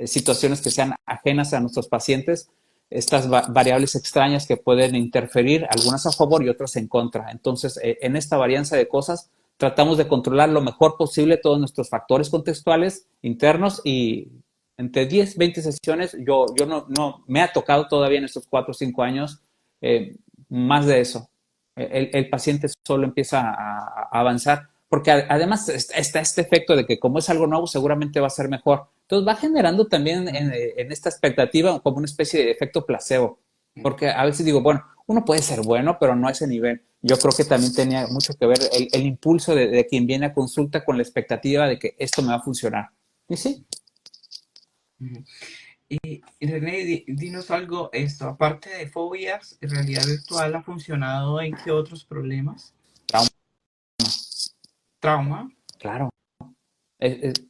situaciones que sean ajenas a nuestros pacientes, estas variables extrañas que pueden interferir, algunas a favor y otras en contra. Entonces, en esta varianza de cosas, tratamos de controlar lo mejor posible todos nuestros factores contextuales internos y entre 10, 20 sesiones, yo no me ha tocado todavía en estos 4 o 5 años más de eso. El paciente solo empieza a avanzar, porque además está este efecto de que como es algo nuevo, seguramente va a ser mejor. Entonces va generando también en esta expectativa como una especie de efecto placebo, porque a veces digo, bueno, uno puede ser bueno, pero no a ese nivel. Yo creo que también tenía mucho que ver el impulso de quien viene a consulta con la expectativa de que esto me va a funcionar. Y sí. Ujú. Y René, dinos algo, esto, aparte de fobias, ¿realidad virtual ha funcionado en qué otros problemas? Trauma, Trauma. claro.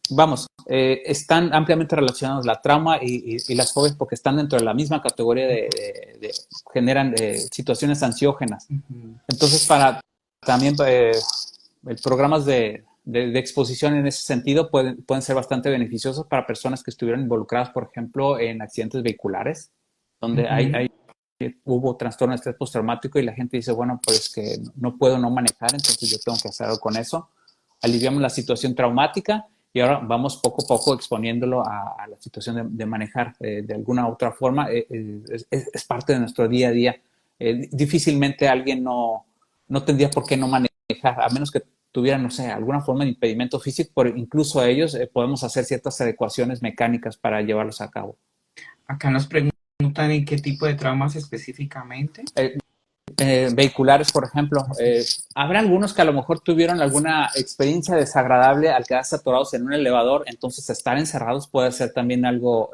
Vamos, están ampliamente relacionados la trauma y las fobias porque están dentro de la misma categoría generan situaciones ansiógenas. Ujú. Entonces, para también programas de exposición en ese sentido pueden ser bastante beneficiosos para personas que estuvieron involucradas, por ejemplo, en accidentes vehiculares, donde Ujú. hubo trastorno de estrés postraumático y la gente dice, bueno, pues que no puedo no manejar, entonces yo tengo que hacer algo con eso. Aliviamos la situación traumática y ahora vamos poco a poco exponiéndolo a la situación de manejar de alguna otra forma. Es parte de nuestro día a día. Difícilmente alguien no tendría por qué no manejar, a menos que tuvieran, no sé, alguna forma de impedimento físico, pero incluso a ellos podemos hacer ciertas adecuaciones mecánicas para llevarlos a cabo. Acá nos preguntan en qué tipo de traumas específicamente. Vehiculares, por ejemplo. Habrá algunos que a lo mejor tuvieron alguna experiencia desagradable al quedarse atorados en un elevador, entonces estar encerrados puede ser también algo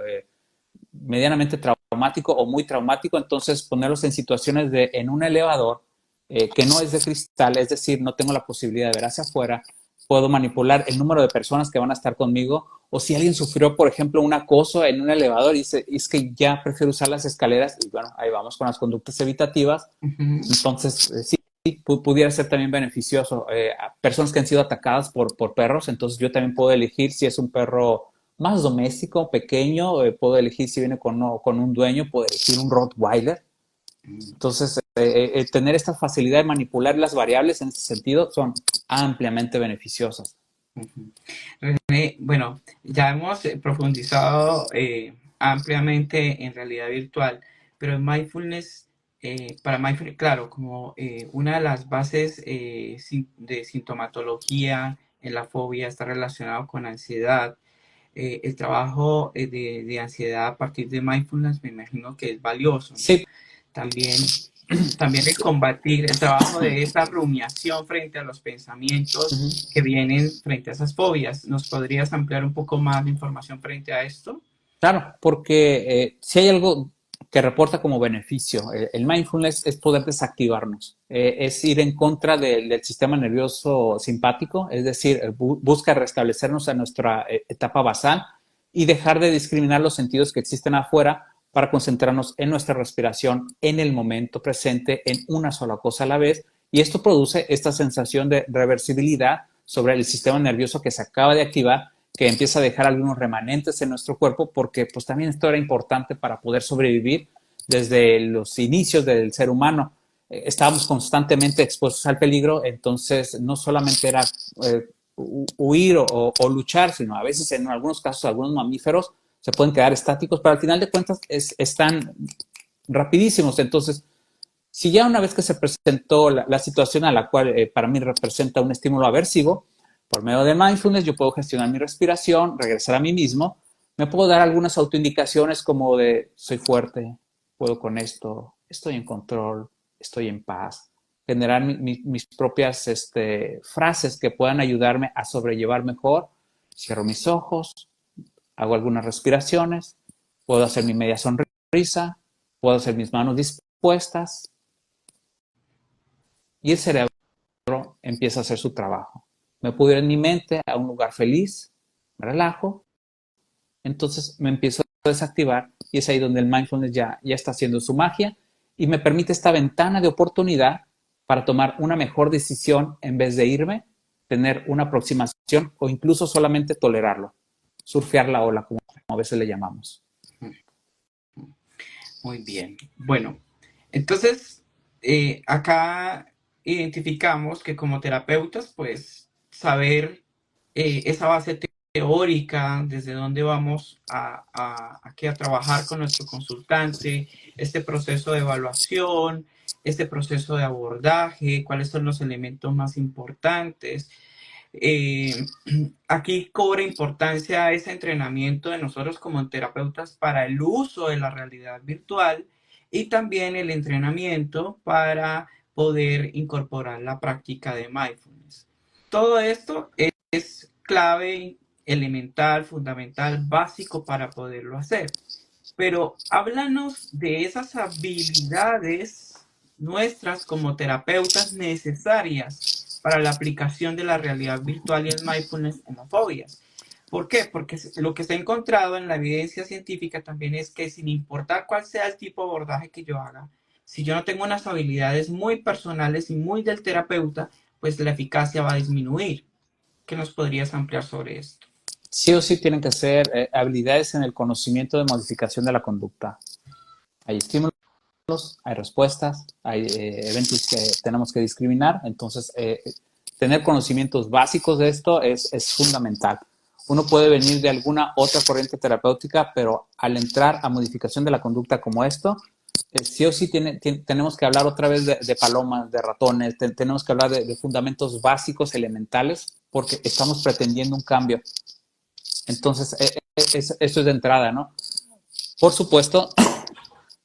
medianamente traumático o muy traumático, entonces ponerlos en situaciones de en un elevador que no es de cristal, es decir, no tengo la posibilidad de ver hacia afuera, puedo manipular el número de personas que van a estar conmigo, o si alguien sufrió, por ejemplo, un acoso en un elevador y dice, es que ya prefiero usar las escaleras, y bueno, ahí vamos con las conductas evitativas. Entonces, sí, pudiera ser también beneficioso. A personas que han sido atacadas por perros, entonces yo también puedo elegir si es un perro más doméstico, pequeño, puedo elegir si viene con un dueño, puedo elegir un Rottweiler. Entonces, tener esta facilidad de manipular las variables en ese sentido son ampliamente beneficiosas. René, bueno, ya hemos profundizado ampliamente en realidad virtual, pero en mindfulness, para mindfulness, claro, como una de las bases de sintomatología en la fobia está relacionado con ansiedad. El trabajo de ansiedad a partir de mindfulness me imagino que es valioso, ¿no? Sí. También el combatir, el trabajo de esa rumiación frente a los pensamientos que vienen frente a esas fobias. ¿Nos podrías ampliar un poco más la información frente a esto? Claro, porque si hay algo que reporta como beneficio, el mindfulness es poder desactivarnos, es ir en contra del sistema nervioso simpático, es decir, busca restablecernos en nuestra etapa basal y dejar de discriminar los sentidos que existen afuera para concentrarnos en nuestra respiración, en el momento presente, en una sola cosa a la vez, y esto produce esta sensación de reversibilidad sobre el sistema nervioso que se acaba de activar, que empieza a dejar algunos remanentes en nuestro cuerpo, porque pues también esto era importante para poder sobrevivir desde los inicios del ser humano. Estábamos constantemente expuestos al peligro, entonces no solamente era huir o luchar, sino a veces en algunos casos algunos mamíferos se pueden quedar estáticos, pero al final de cuentas están rapidísimos. Entonces, si ya una vez que se presentó la situación a la cual para mí representa un estímulo aversivo, por medio de mindfulness yo puedo gestionar mi respiración, regresar a mí mismo, me puedo dar algunas autoindicaciones como de soy fuerte, puedo con esto, estoy en control, estoy en paz, generar mis propias frases que puedan ayudarme a sobrellevar mejor. Cierro mis ojos, hago algunas respiraciones, puedo hacer mi media sonrisa, puedo hacer mis manos dispuestas y el cerebro empieza a hacer su trabajo. Me puedo ir en mi mente a un lugar feliz, me relajo, entonces me empiezo a desactivar y es ahí donde el mindfulness ya está haciendo su magia y me permite esta ventana de oportunidad para tomar una mejor decisión en vez de irme, tener una aproximación o incluso solamente tolerarlo, surfear la ola, como a veces le llamamos. Muy bien. Bueno, entonces acá identificamos que como terapeutas, pues saber esa base teórica, desde dónde vamos aquí a trabajar con nuestro consultante, este proceso de evaluación, este proceso de abordaje, cuáles son los elementos más importantes. Aquí cobra importancia ese entrenamiento de nosotros como terapeutas para el uso de la realidad virtual y también el entrenamiento para poder incorporar la práctica de mindfulness. Todo esto es clave, elemental, fundamental, básico para poderlo hacer. Pero háblanos de esas habilidades nuestras como terapeutas necesarias para la aplicación de la realidad virtual y el mindfulness en las fobias. ¿Por qué? Porque lo que se ha encontrado en la evidencia científica también es que sin importar cuál sea el tipo de abordaje que yo haga, si yo no tengo unas habilidades muy personales y muy del terapeuta, pues la eficacia va a disminuir. ¿Qué nos podrías ampliar sobre esto? Sí o sí tienen que ser habilidades en el conocimiento de modificación de la conducta. Hay estímulos, hay respuestas, hay eventos que tenemos que discriminar, entonces tener conocimientos básicos de esto es fundamental. Uno puede venir de alguna otra corriente terapéutica, pero al entrar a modificación de la conducta como esto, sí o sí tenemos que hablar otra vez de palomas, de ratones, tenemos que hablar de fundamentos básicos, elementales, porque estamos pretendiendo un cambio. Entonces, eso es de entrada, ¿no? Por supuesto,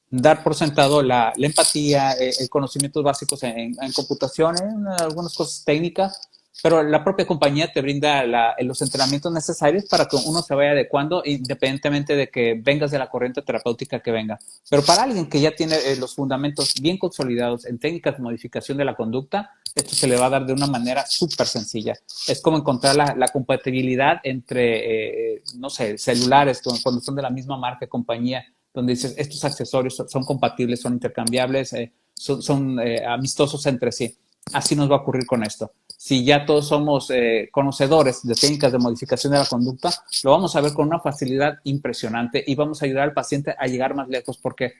dar por sentado la empatía, el conocimientos básicos en computación, en algunas cosas técnicas, pero la propia compañía te brinda los entrenamientos necesarios para que uno se vaya adecuando independientemente de que vengas de la corriente terapéutica que venga. Pero para alguien que ya tiene los fundamentos bien consolidados en técnicas de modificación de la conducta, esto se le va a dar de una manera súper sencilla. Es como encontrar la compatibilidad entre, no sé, celulares cuando son de la misma marca, compañía, donde dices, estos accesorios son compatibles, son intercambiables, son amistosos entre sí. Así nos va a ocurrir con esto. Si ya todos somos conocedores de técnicas de modificación de la conducta, lo vamos a ver con una facilidad impresionante y vamos a ayudar al paciente a llegar más lejos porque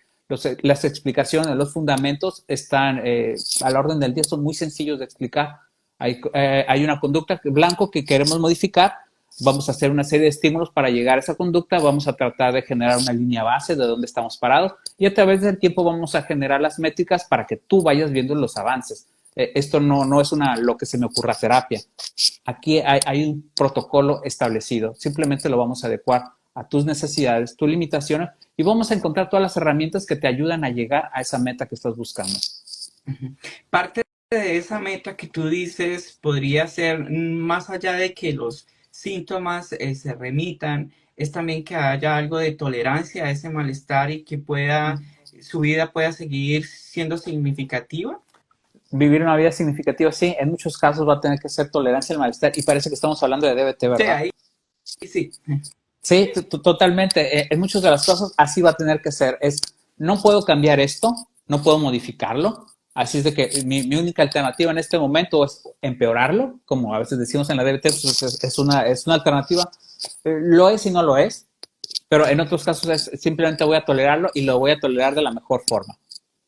las explicaciones, los fundamentos están a la orden del día, son muy sencillos de explicar. Hay una conducta blanco que queremos modificar, vamos a hacer una serie de estímulos para llegar a esa conducta, vamos a tratar de generar una línea base de dónde estamos parados y a través del tiempo vamos a generar las métricas para que tú vayas viendo los avances. Esto no es lo que se me ocurra terapia. Aquí hay un protocolo establecido. Simplemente lo vamos a adecuar a tus necesidades, tus limitaciones y vamos a encontrar todas las herramientas que te ayudan a llegar a esa meta que estás buscando. Parte de esa meta que tú dices podría ser, más allá de que los síntomas se remitan, es también que haya algo de tolerancia a ese malestar y que su vida pueda seguir siendo significativa. Vivir una vida significativa, sí, en muchos casos va a tener que ser tolerancia al malestar y parece que estamos hablando de DBT, ¿verdad? Sí, ahí sí. Sí, totalmente. En muchas de las cosas así va a tener que ser. No puedo cambiar esto, no puedo modificarlo. Así es de que mi única alternativa en este momento es empeorarlo, como a veces decimos en la DBT, pues es una alternativa. Lo es y no lo es, pero en otros casos simplemente voy a tolerarlo y lo voy a tolerar de la mejor forma.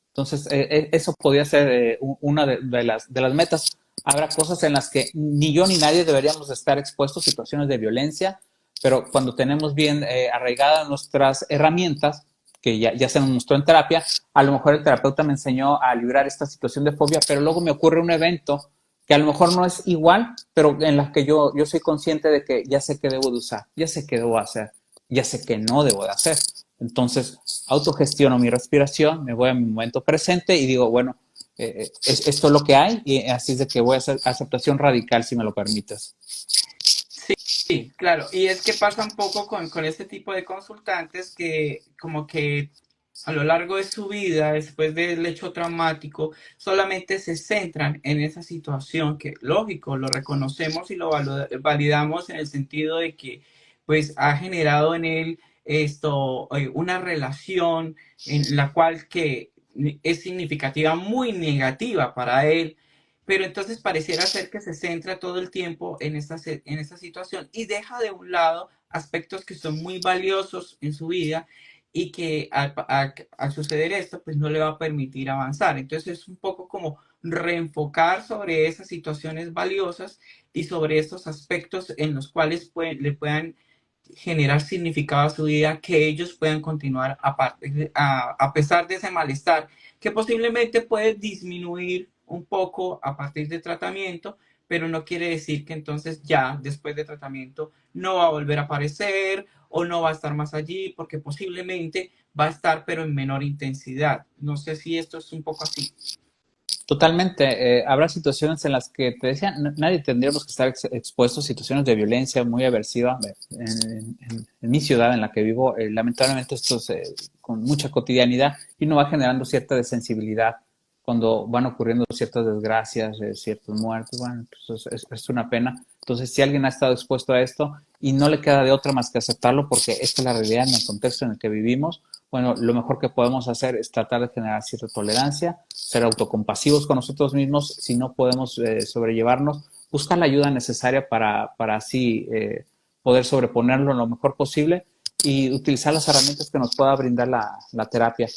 Entonces, eso podría ser una de las metas. Habrá cosas en las que ni yo ni nadie deberíamos estar expuestos a situaciones de violencia, pero cuando tenemos bien arraigadas nuestras herramientas, que ya se nos mostró en terapia, a lo mejor el terapeuta me enseñó a librar esta situación de fobia, pero luego me ocurre un evento que a lo mejor no es igual, pero en la que yo soy consciente de que ya sé qué debo de usar, ya sé qué debo hacer, ya sé qué no debo de hacer. Entonces, autogestiono mi respiración, me voy a mi momento presente y digo, bueno, esto es lo que hay y así es de que voy a hacer aceptación radical, si me lo permites. Sí, claro. Y es que pasa un poco con este tipo de consultantes que como que a lo largo de su vida, después del hecho traumático, solamente se centran en esa situación que, lógico, lo reconocemos y lo validamos en el sentido de que pues ha generado en él una relación en la cual que es significativa, muy negativa para él, pero entonces pareciera ser que se centra todo el tiempo en esta situación y deja de un lado aspectos que son muy valiosos en su vida y que al suceder esto, pues no le va a permitir avanzar. Entonces es un poco como reenfocar sobre esas situaciones valiosas y sobre estos aspectos en los cuales le puedan generar significado a su vida, que ellos puedan continuar a pesar de ese malestar, que posiblemente puede disminuir un poco a partir del tratamiento, pero no quiere decir que entonces ya después de tratamiento no va a volver a aparecer o no va a estar más allí, porque posiblemente va a estar pero en menor intensidad. No sé si esto es un poco así. Totalmente. Habrá situaciones en las que te decía, nadie tendríamos que estar expuestos a situaciones de violencia muy aversiva. En mi ciudad en la que vivo, lamentablemente esto es con mucha cotidianidad y uno va generando cierta desensibilidad cuando van ocurriendo ciertas desgracias, ciertas muertes. Bueno, pues es una pena. Entonces, si alguien ha estado expuesto a esto y no le queda de otra más que aceptarlo porque esta es la realidad en el contexto en el que vivimos, bueno, lo mejor que podemos hacer es tratar de generar cierta tolerancia, ser autocompasivos con nosotros mismos. Si no podemos sobrellevarnos, buscar la ayuda necesaria para así poder sobreponerlo lo mejor posible y utilizar las herramientas que nos pueda brindar la terapia.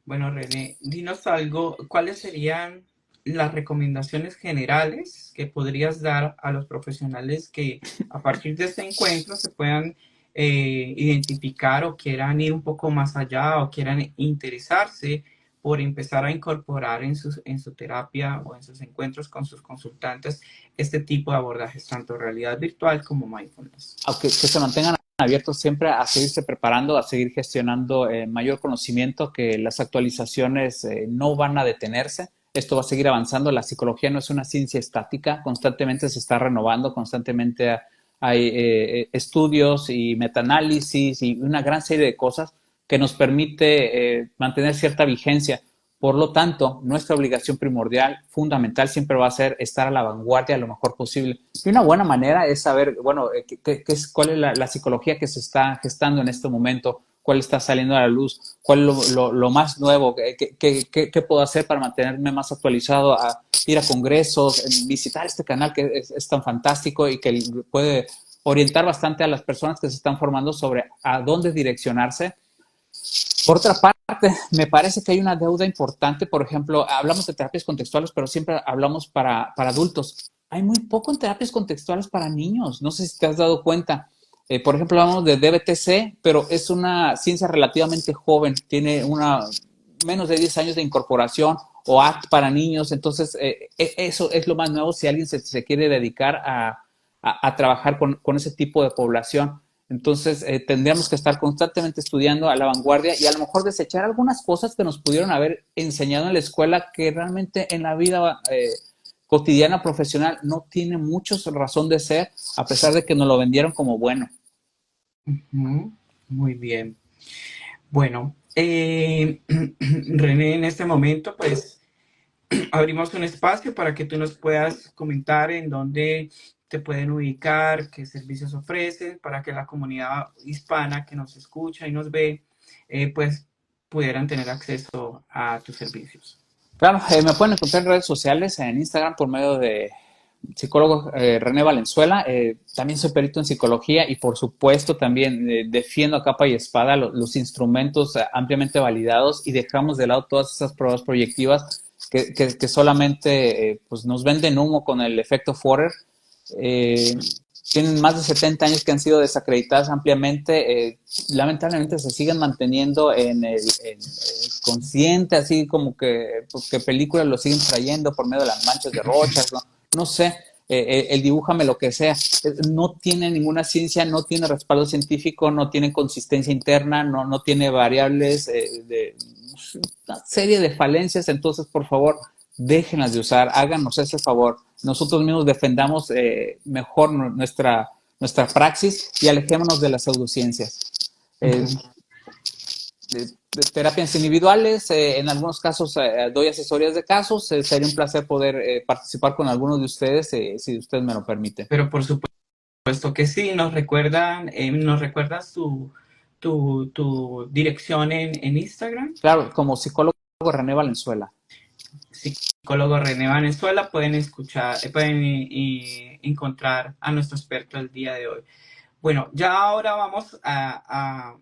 Bueno, René, dinos algo, ¿cuáles serían las recomendaciones generales que podrías dar a los profesionales que a partir de este encuentro se puedan identificar o quieran ir un poco más allá o quieran interesarse por empezar a incorporar en su terapia o en sus encuentros con sus consultantes este tipo de abordajes, tanto realidad virtual como mindfulness. Aunque que se mantengan abiertos siempre a seguirse preparando, a seguir gestionando mayor conocimiento, que las actualizaciones no van a detenerse. Esto va a seguir avanzando. La psicología no es una ciencia estática, constantemente se está renovando, constantemente hay estudios y metaanálisis y una gran serie de cosas que nos permite mantener cierta vigencia. Por lo tanto, nuestra obligación primordial, fundamental, siempre va a ser estar a la vanguardia lo mejor posible. Y una buena manera es saber, bueno, cuál es la psicología que se está gestando en este momento, cuál está saliendo a la luz, cuál es lo más nuevo, qué puedo hacer para mantenerme más actualizado, a ir a congresos, visitar este canal que es tan fantástico y que puede orientar bastante a las personas que se están formando sobre a dónde direccionarse. Por otra parte, me parece que hay una deuda importante. Por ejemplo, hablamos de terapias contextuales, pero siempre hablamos para adultos. Hay muy poco en terapias contextuales para niños. No sé si te has dado cuenta. Por ejemplo, hablamos de DBTC, pero es una ciencia relativamente joven. Tiene menos de 10 años de incorporación, o ACT para niños. Entonces, eso es lo más nuevo si alguien se quiere dedicar a trabajar con ese tipo de población. Entonces, tendríamos que estar constantemente estudiando a la vanguardia y a lo mejor desechar algunas cosas que nos pudieron haber enseñado en la escuela que realmente en la vida cotidiana profesional no tiene mucha razón de ser, a pesar de que nos lo vendieron como bueno. Muy bien. Bueno, René, en este momento, pues, abrimos un espacio para que tú nos puedas comentar en dónde te pueden ubicar, qué servicios ofrecen, para que la comunidad hispana que nos escucha y nos ve, pues pudieran tener acceso a tus servicios. Claro, me pueden encontrar en redes sociales, en Instagram por medio de psicólogo René Valenzuela. También soy perito en psicología y por supuesto también defiendo a capa y espada los instrumentos ampliamente validados y dejamos de lado todas esas pruebas proyectivas que solamente pues nos venden humo con el efecto Forer. Tienen más de 70 años que han sido desacreditadas ampliamente. Lamentablemente se siguen manteniendo en el consciente, así como que películas lo siguen trayendo por medio de las manchas de Rorschach, no sé, el dibújame lo que sea. No tiene ninguna ciencia, no tiene respaldo científico, no tiene consistencia interna, no tiene variables, de una serie de falencias. Entonces, por favor, déjenlas de usar, háganos ese favor. Nosotros mismos defendamos mejor nuestra praxis y alejémonos de las pseudociencias. De terapias individuales, en algunos casos doy asesorías de casos. Sería un placer poder participar con algunos de ustedes, si usted me lo permite. Pero por supuesto que sí, nos recuerdas tu dirección en Instagram. Claro, como psicólogo René Valenzuela. Psicólogo René Valenzuela, pueden encontrar a nuestro experto el día de hoy. Bueno, ya ahora vamos a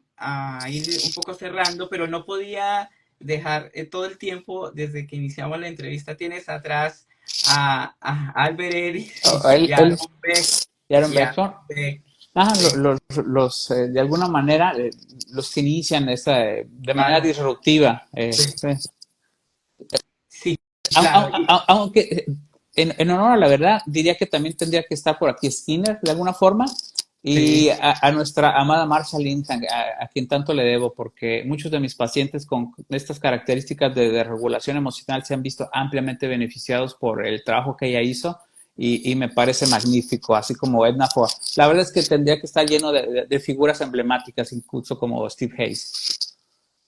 ir un poco cerrando, pero no podía dejar todo el tiempo desde que iniciamos la entrevista. Tienes atrás a Albert Ellis y a Aaron Beck. De alguna manera, los que inician de manera disruptiva. Sí, claro. Aunque en honor a la verdad, diría que también tendría que estar por aquí Skinner, de alguna forma, y sí, a nuestra amada Marsha Linton, a quien tanto le debo, porque muchos de mis pacientes con estas características de regulación emocional se han visto ampliamente beneficiados por el trabajo que ella hizo, y me parece magnífico, así como Edna Ford. La verdad es que tendría que estar lleno de figuras emblemáticas, incluso como Steve Hayes.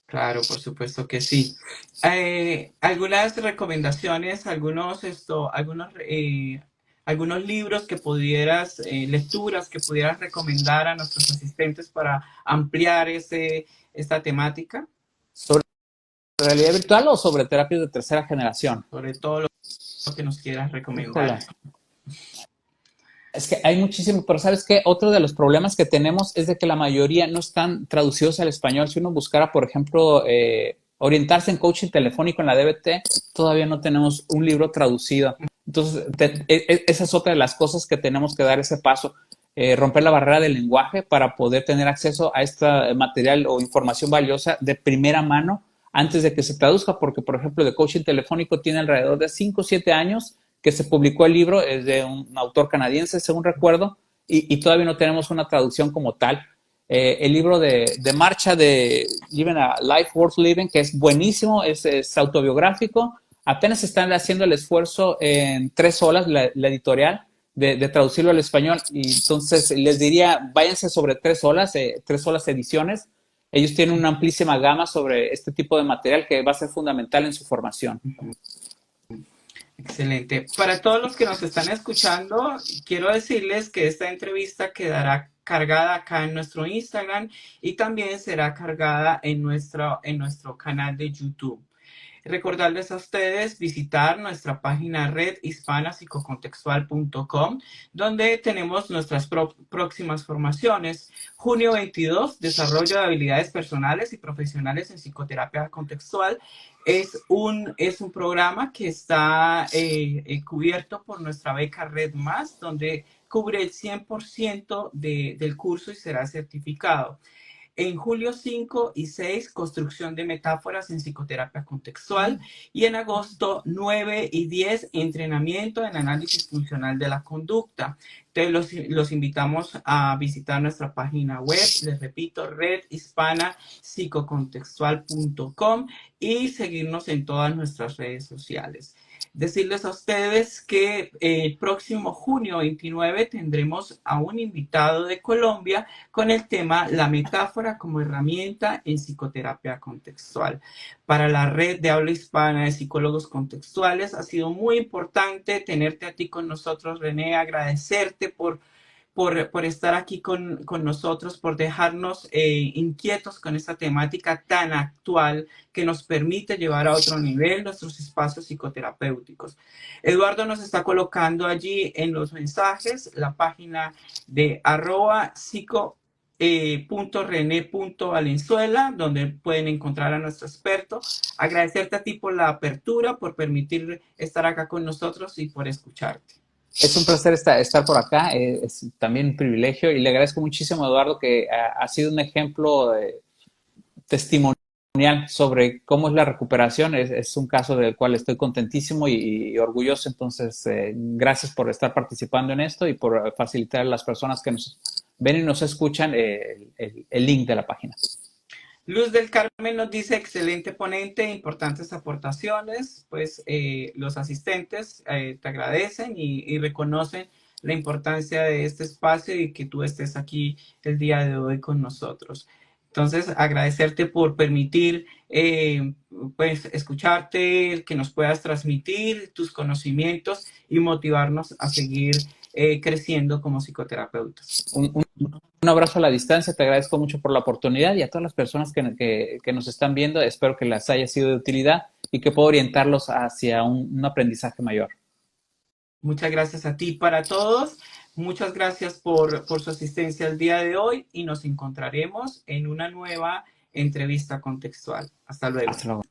Claro, por supuesto que sí. Algunas recomendaciones, algunos libros que pudieras, lecturas que pudieras recomendar a nuestros asistentes para ampliar esta temática. ¿Sobre realidad virtual o sobre terapias de tercera generación? Sobre todo lo que nos quieras recomendar. Es que hay muchísimo, pero ¿sabes qué? Otro de los problemas que tenemos es de que la mayoría no están traducidos al español. Si uno buscara, por ejemplo, orientarse en coaching telefónico en la DBT, todavía no tenemos un libro traducido. Entonces, esa es otra de las cosas que tenemos que dar ese paso. romper la barrera del lenguaje para poder tener acceso a este material o información valiosa de primera mano antes de que se traduzca, porque, por ejemplo, de coaching telefónico tiene alrededor de 5 o 7 años que se publicó el libro, es de un autor canadiense, según recuerdo, y todavía no tenemos una traducción como tal. El libro de marcha de Living a Life Worth Living, que es buenísimo, es autobiográfico. Apenas están haciendo el esfuerzo en 3 olas, la editorial, de traducirlo al español. Y entonces les diría, váyanse sobre 3 olas, 3 olas ediciones. Ellos tienen una amplísima gama sobre este tipo de material que va a ser fundamental en su formación. Excelente. Para todos los que nos están escuchando, quiero decirles que esta entrevista quedará cargada acá en nuestro Instagram y también será cargada en nuestro canal de YouTube. Recordarles a ustedes visitar nuestra página redhispanapsicocontextual.com, donde tenemos nuestras próximas formaciones. Junio 22, desarrollo de habilidades personales y profesionales en psicoterapia contextual. Es un programa que está cubierto por nuestra beca Red Más, donde cubre el 100% del curso y será certificado. En julio 5 y 6, construcción de metáforas en psicoterapia contextual. Y en agosto 9 y 10, entrenamiento en análisis funcional de la conducta. Entonces los invitamos a visitar nuestra página web, les repito, redhispanapsicocontextual.com, y seguirnos en todas nuestras redes sociales. Decirles a ustedes que el próximo junio 29 tendremos a un invitado de Colombia con el tema La metáfora como herramienta en psicoterapia contextual. Para la red de habla hispana de psicólogos contextuales ha sido muy importante tenerte a ti con nosotros, René, agradecerte por estar aquí con nosotros, por dejarnos inquietos con esta temática tan actual que nos permite llevar a otro nivel nuestros espacios psicoterapéuticos. Eduardo nos está colocando allí en los mensajes la página de @psico.rene.valenzuela, donde pueden encontrar a nuestro experto. Agradecerte a ti por la apertura, por permitir estar acá con nosotros y por escucharte. Es un placer estar por acá, es también un privilegio y le agradezco muchísimo a Eduardo que ha sido un ejemplo testimonial sobre cómo es la recuperación. Es un caso del cual estoy contentísimo y orgulloso, entonces gracias por estar participando en esto y por facilitar a las personas que nos ven y nos escuchan el link de la página. Luz del Carmen nos dice, excelente ponente, importantes aportaciones. Pues los asistentes te agradecen y reconocen la importancia de este espacio y que tú estés aquí el día de hoy con nosotros. Entonces, agradecerte por permitir pues escucharte, que nos puedas transmitir tus conocimientos y motivarnos a seguir creciendo como psicoterapeutas. Un abrazo a la distancia, te agradezco mucho por la oportunidad y a todas las personas que nos están viendo, espero que les haya sido de utilidad y que pueda orientarlos hacia un aprendizaje mayor. Muchas gracias a ti para todos, muchas gracias por su asistencia el día de hoy y nos encontraremos en una nueva entrevista contextual. Hasta luego. Hasta luego.